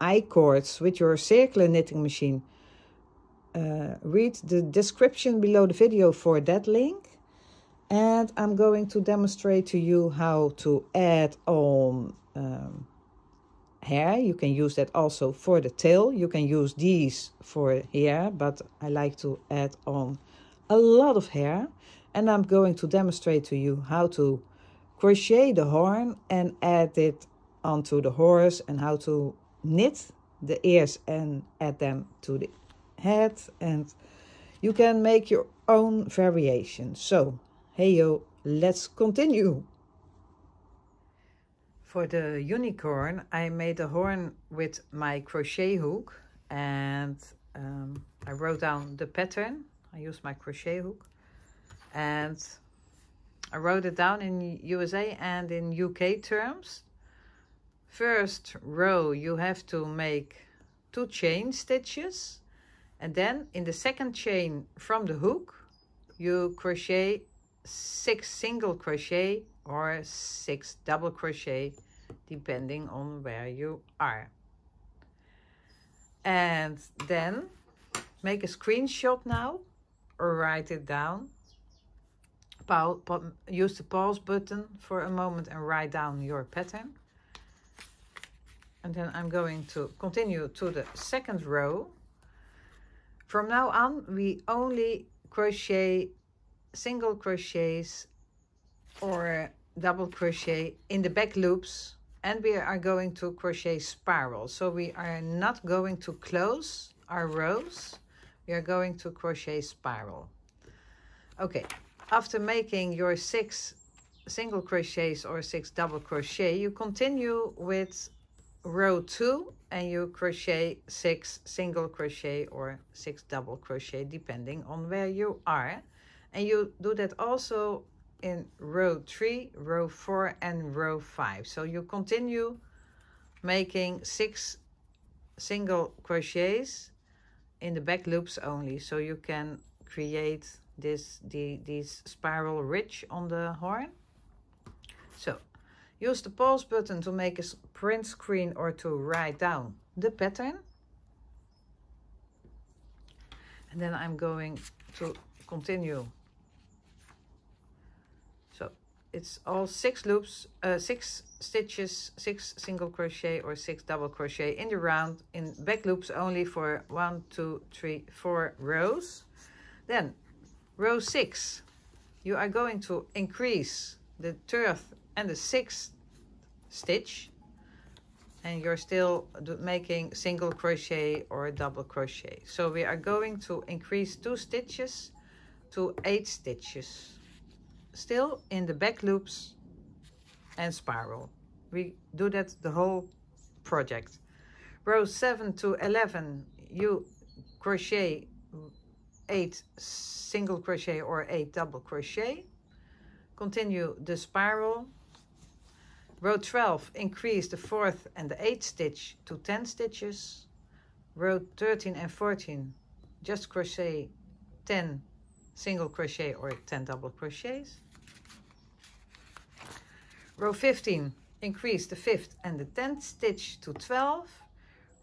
I-cords with your circular knitting machine, read the description below the video for that link. And I'm going to demonstrate to you how to add on hair. You can use that also for the tail. You can use these for hair, but I like to add on a lot of hair. And I'm going to demonstrate to you how to crochet the horn and add it onto the horse, and how to knit the ears and add them to the head. And you can make your own variation. So, hey yo, let's continue. For the unicorn, I made a horn with my crochet hook, and I wrote down the pattern. I used my crochet hook, and I wrote it down in USA and in UK terms. First row, you have to make 2 chain stitches, and then in the second chain from the hook, you crochet 6 single crochet or 6 double crochet, depending on where you are. And then make a screenshot now or write it down. Use the pause button for a moment and write down your pattern. And then I'm going to continue to the second row. From now on, we only crochet single crochets or double crochet in the back loops, and we are going to crochet spirals. So we are not going to close our rows, we are going to crochet spiral. Okay, after making your 6 single crochets or 6 double crochet, you continue with row 2 and you crochet 6 single crochet or 6 double crochet, depending on where you are. And you do that also in row 3, row 4 and row 5. So you continue making 6 single crochets in the back loops only, so you can create these spiral ridge on the horn. So use the pause button to make a print screen or to write down the pattern. And then I'm going to continue. So it's all 6 loops, 6 stitches, 6 single crochet or 6 double crochet in the round, in back loops only for 1, 2, 3, 4 rows. Then row 6, you are going to increase the 3rd and the 6th stitch, and you're still making single crochet or double crochet. So we are going to increase 2 stitches to 8 stitches, still in the back loops and spiral. We do that the whole project. Row 7 to 11, you crochet 8 single crochet or 8 double crochet. Continue the spiral. Row 12, increase the 4th and the 8th stitch to 10 stitches. Row 13 and 14, just crochet 10 single crochet or 10 double crochets. Row 15, increase the 5th and the 10th stitch to 12.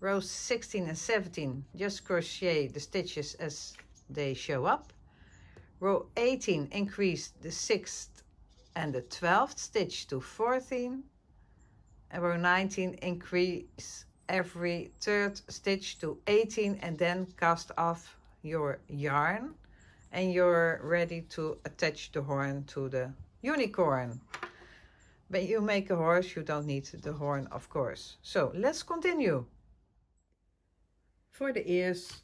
Rows 16 and 17, just crochet the stitches as they show up. Row 18, increase the 6th and the 12th stitch to 14. And row 19, increase every 3rd stitch to 18, and then cast off your yarn, and you're ready to attach the horn to the unicorn. When you make a horse, you don't need the horn, of course. So let's continue. For the ears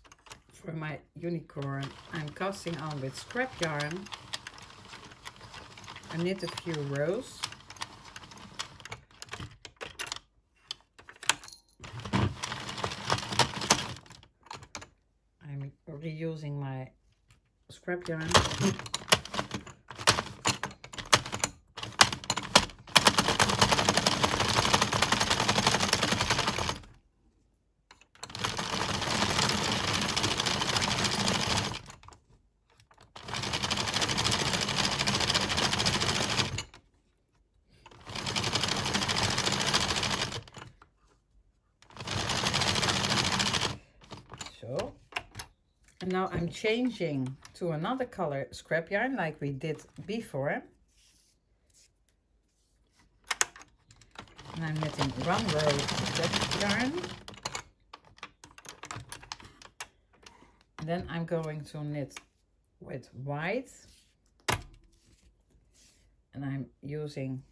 for my unicorn, I'm casting on with scrap yarn I knit a few rows. I'm reusing my scrap yarn. So, and now I'm changing to another color scrap yarn like we did before. And I'm knitting 1 row scrap yarn. And then I'm going to knit with white. And I'm using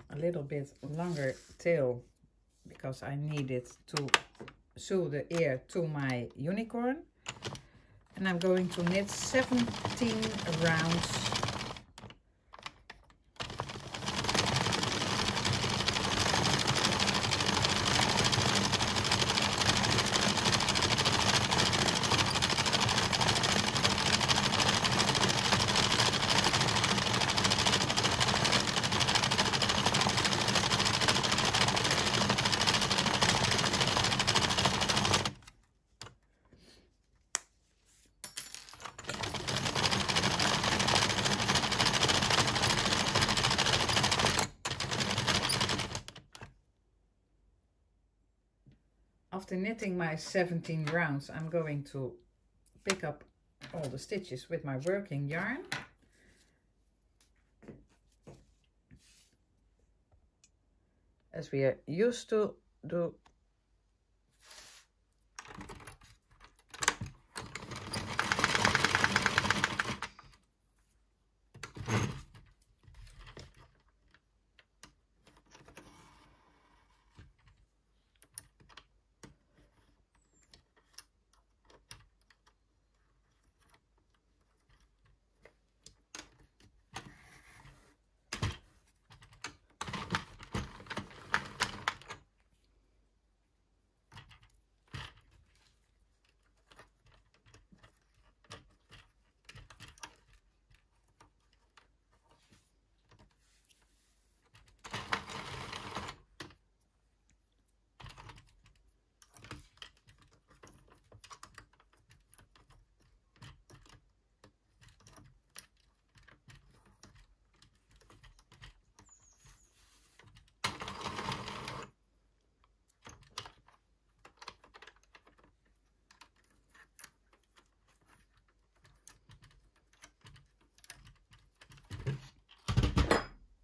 a little bit longer tail because I need it to sew the ear to my unicorn. And I'm going to knit 17 rounds. After knitting my 17 rounds, I'm going to pick up all the stitches with my working yarn. As we are used to do.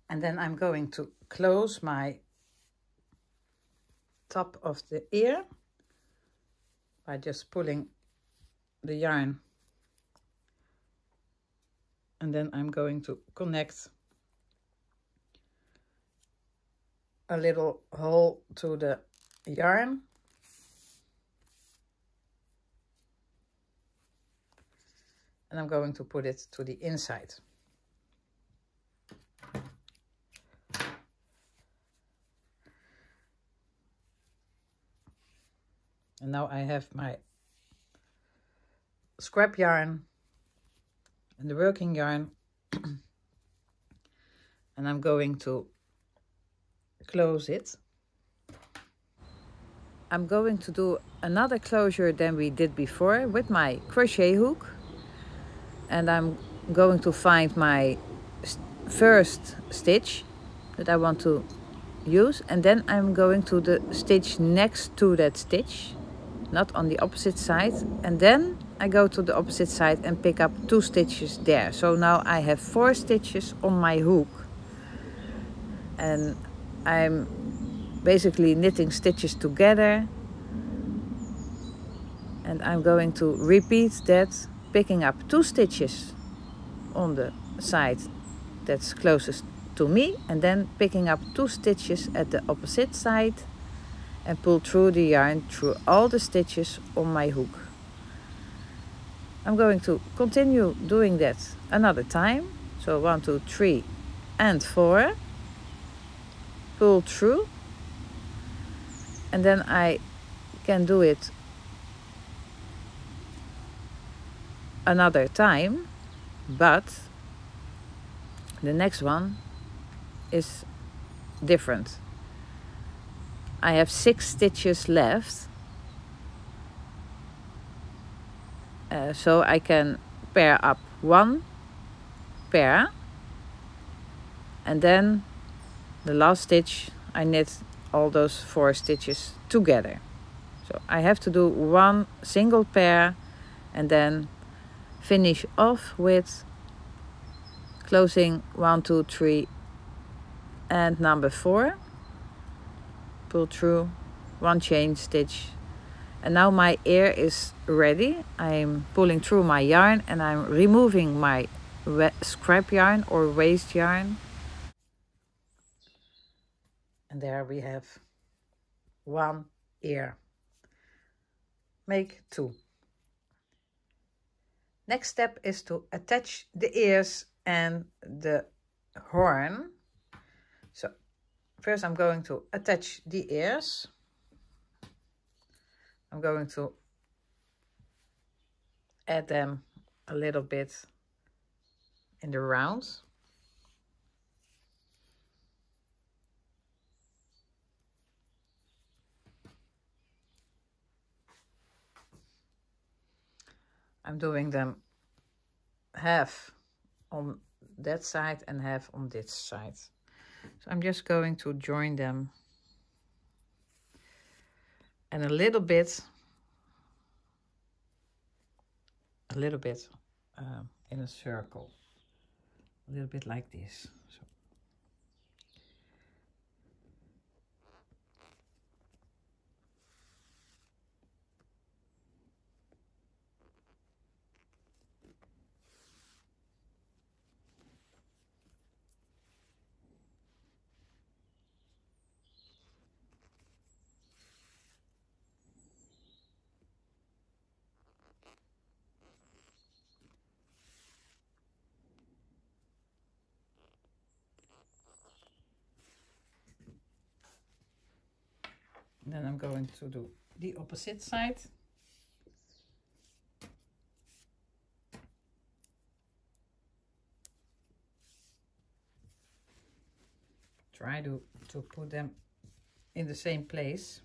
And then I'm going to close my top of the ear by just pulling the yarn. And then I'm going to connect a little hole to the yarn. And I'm going to put it to the inside. And now I have my scrap yarn and the working yarn. And I'm going to close it. I'm going to do another closure than we did before with my crochet hook. And I'm going to find my first stitch that I want to use. And then I'm going to the stitch next to that stitch. Not on the opposite side, and then I go to the opposite side and pick up 2 stitches there. So now I have 4 stitches on my hook, and I'm basically knitting stitches together, and I'm going to repeat that, picking up 2 stitches on the side that's closest to me, and then picking up 2 stitches at the opposite side and pull through the yarn through all the stitches on my hook. I'm going to continue doing that another time. So 1, 2, 3, and 4, pull through, and then I can do it another time, but the next one is different. I have 6 stitches left, so I can pair up 1 pair, and then the last stitch I knit all those 4 stitches together. So I have to do 1 single pair and then finish off with closing 1, 2, 3 and number 4, pull through, 1 chain stitch, and now my ear is ready. I'm pulling through my yarn and I'm removing my scrap yarn or waste yarn, and there we have 1 ear. Make 2. Next step is to attach the ears and the horn. So first I'm going to attach the ears. I'm going to add them a little bit in the round. I'm doing them half on that side and half on this side. So I'm just going to join them and a little bit in a circle, a little bit like this. So. Then I'm going to do the opposite side. Try to put them in the same place.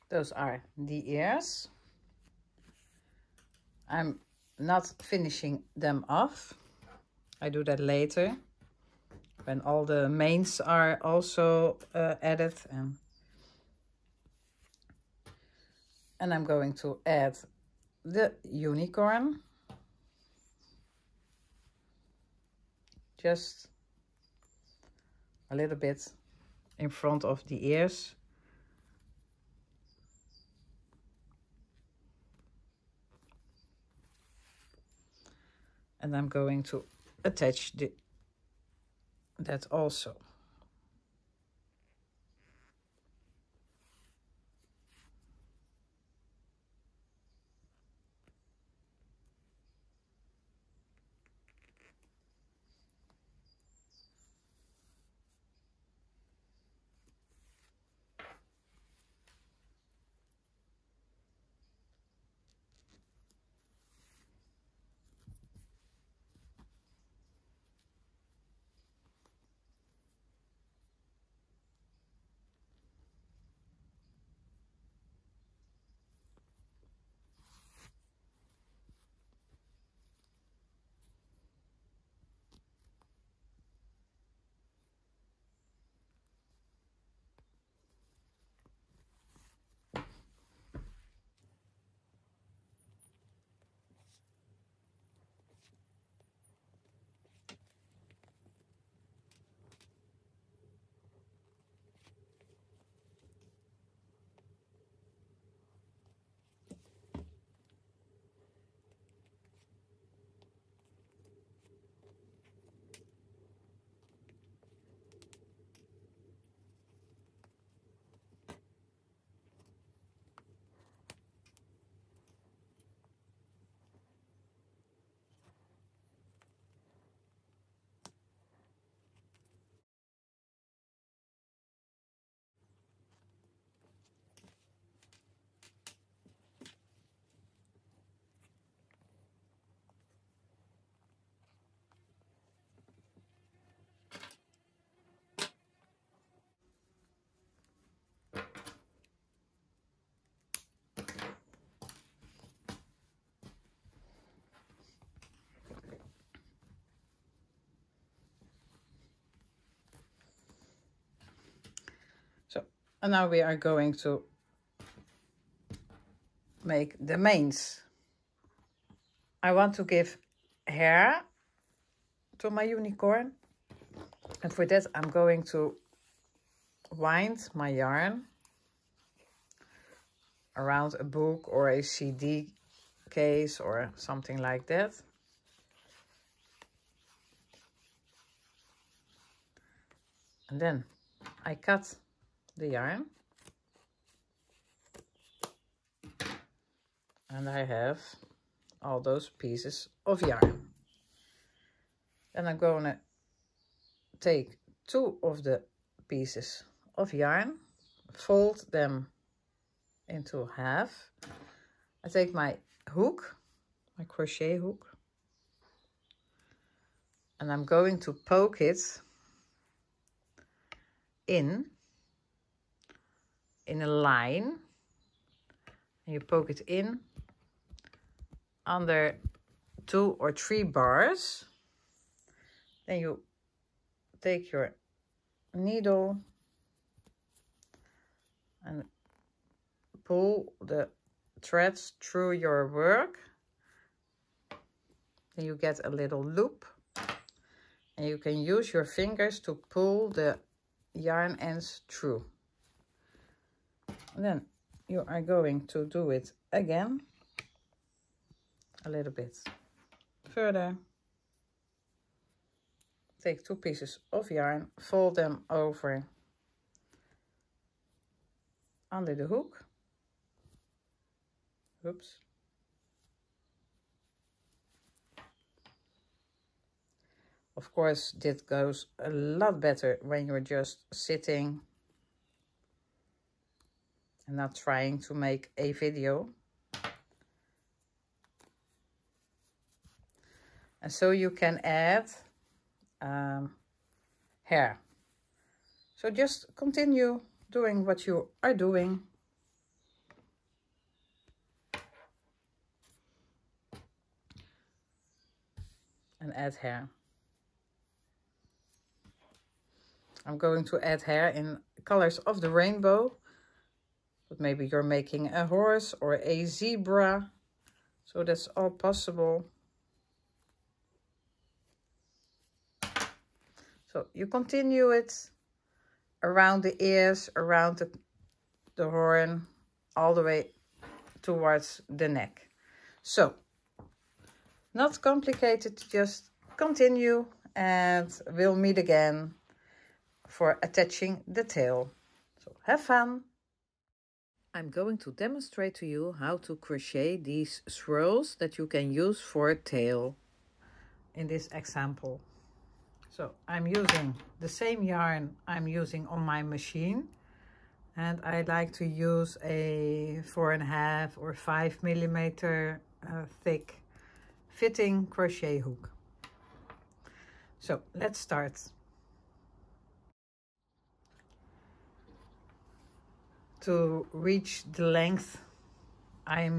Those are the ears. I'm not finishing them off. I do that later when all the manes are also added. And I'm going to add the unicorn. Just a little bit in front of the ears. And I'm going to attach that also. And now we are going to make the manes. I want to give hair to my unicorn, and for that I'm going to wind my yarn around a book or a CD case or something like that. And then I cut the yarn, and I have all those pieces of yarn. Then I'm going to take 2 of the pieces of yarn, fold them into half. I take my hook, my crochet hook, and I'm going to poke it in a line. And you poke it in under 2 or 3 bars. Then you take your needle and pull the threads through your work. Then you get a little loop, and you can use your fingers to pull the yarn ends through. And then you are going to do it again a little bit further. Take 2 pieces of yarn, fold them over under the hook. Oops. Of course, this goes a lot better when you're just sitting and not trying to make a video. And so you can add hair. So just continue doing what you are doing. And add hair. I'm going to add hair in colors of the rainbow, but maybe you're making a horse or a zebra, so that's all possible. So you continue it around the ears, around the horn, all the way towards the neck. So, not complicated, just continue, and we'll meet again for attaching the tail. So have fun. I'm going to demonstrate to you how to crochet these swirls that you can use for a tail in this example. So I'm using the same yarn I'm using on my machine, and I like to use a 4.5 or 5 millimeter thick fitting crochet hook. So let's start. To reach the length I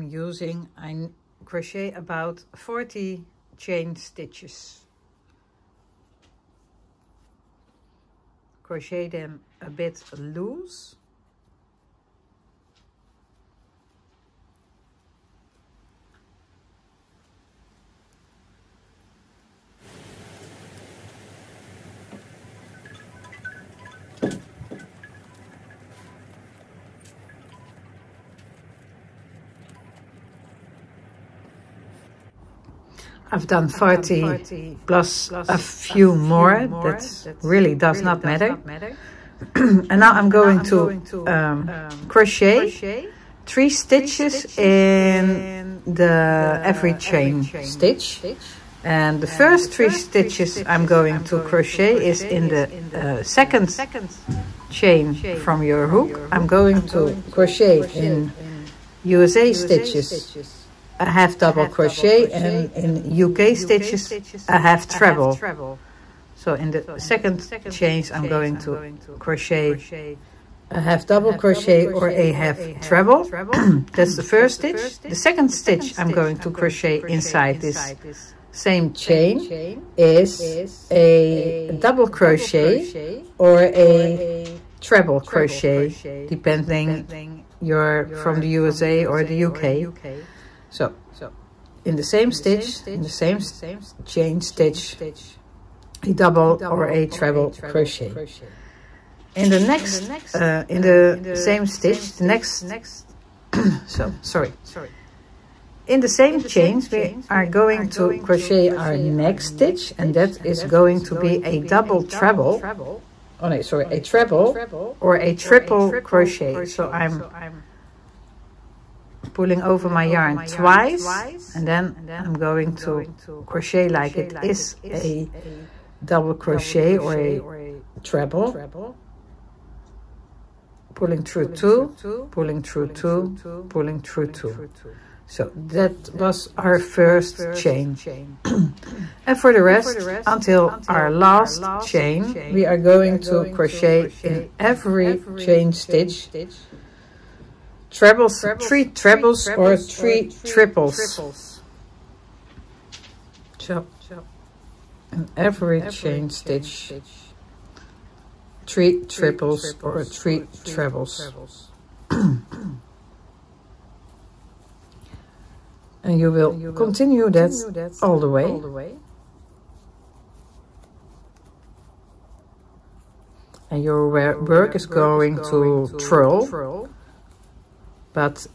crochet about 40 chain stitches. Crochet them a bit loose. I've done 40 plus a few more. That really does not matter. And now I'm going to crochet 3 stitches in the every chain stitch. And the first 3 stitches I'm going to crochet is in the second chain from your hook. I'm going to crochet in USA stitches a half double crochet, and in UK stitches a half treble. So in the second chains I'm going to crochet a half double crochet or a half treble. That's the first stitch. The second stitch I'm going to crochet inside this same chain is a double crochet or a treble crochet, depending you're from the USA or the UK. So in the same stitch, in the same chain stitch, a double or a treble crochet. In the next, in the same stitch, the next, in the same chain, we are going to crochet our next stitch, and that is going to be a double treble. Oh no, sorry, a treble or a triple crochet. So I'm pulling over my yarn twice, and then I'm going to crochet like it is a double crochet or a treble, pulling through two, pulling through two, pulling through two. So that was our first chain. And for the rest, until our last chain, we are going to crochet in every chain stitch trebles, 3 trebles or 3 triples. So in every chain stitch, 3 triples or 3 trebles. And you will continue that all the way. And your work is going to twirl, but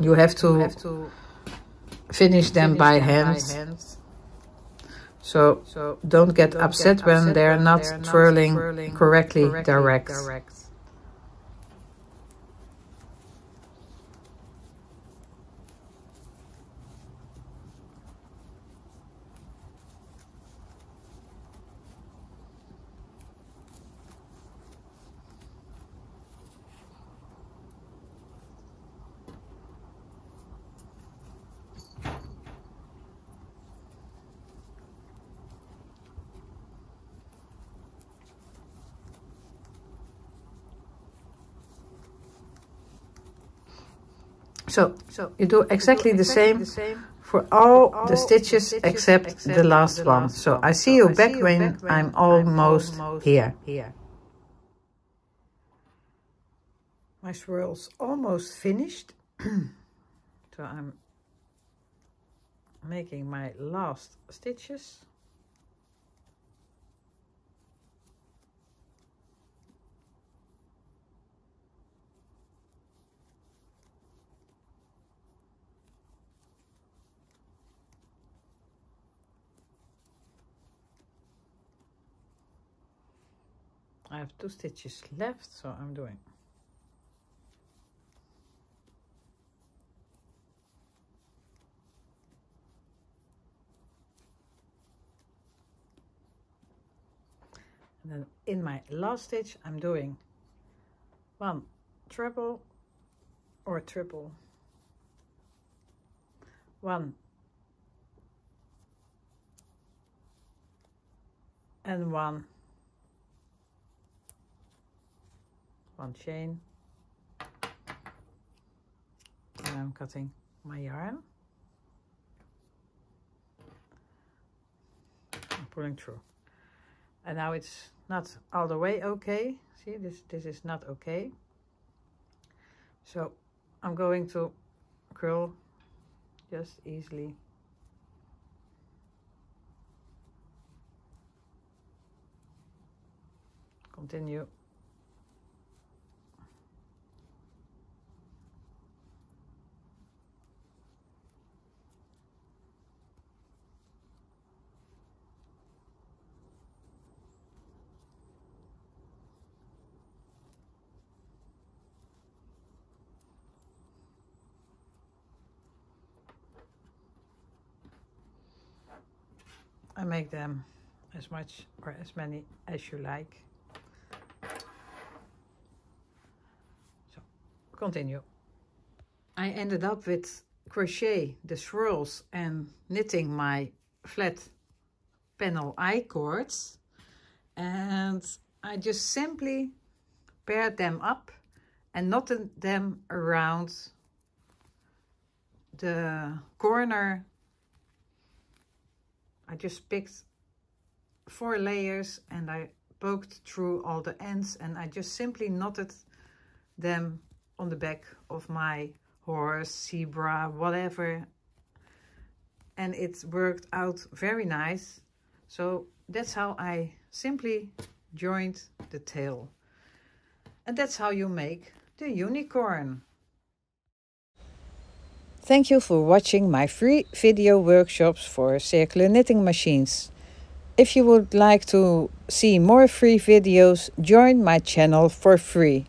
you have to finish them by hand. So don't get upset when they're not twirling correctly direct. So you do exactly the same for all the stitches except the last one. So I see you back when I'm almost here. My swirl's almost finished. So I'm making my last stitches. I have 2 stitches left, so I'm doing and then in my last stitch I'm doing 1 treble or triple, 1 and 1 chain, and I'm cutting my yarn, I'm pulling through, and now it's not all the way okay. See, this is not okay, so I'm going to curl just easily. Continue. I make them as much or as many as you like. So continue. I ended up with crochet the swirls and knitting my flat panel I-cords, and I just simply paired them up and knotted them around the corner. I just picked 4 layers and I poked through all the ends, and I just simply knotted them on the back of my horse, zebra, whatever, and it worked out very nice. So that's how I simply joined the tail, and that's how you make the unicorn. Thank you for watching my free video workshops for circular knitting machines. If you would like to see more free videos, join my channel for free.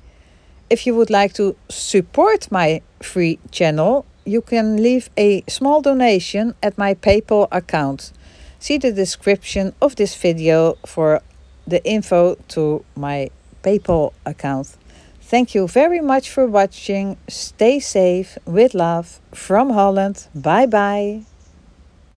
If you would like to support my free channel, you can leave a small donation at my PayPal account. See the description of this video for the info to my PayPal account. Thank you very much for watching. Stay safe, with love, from Holland. Bye bye.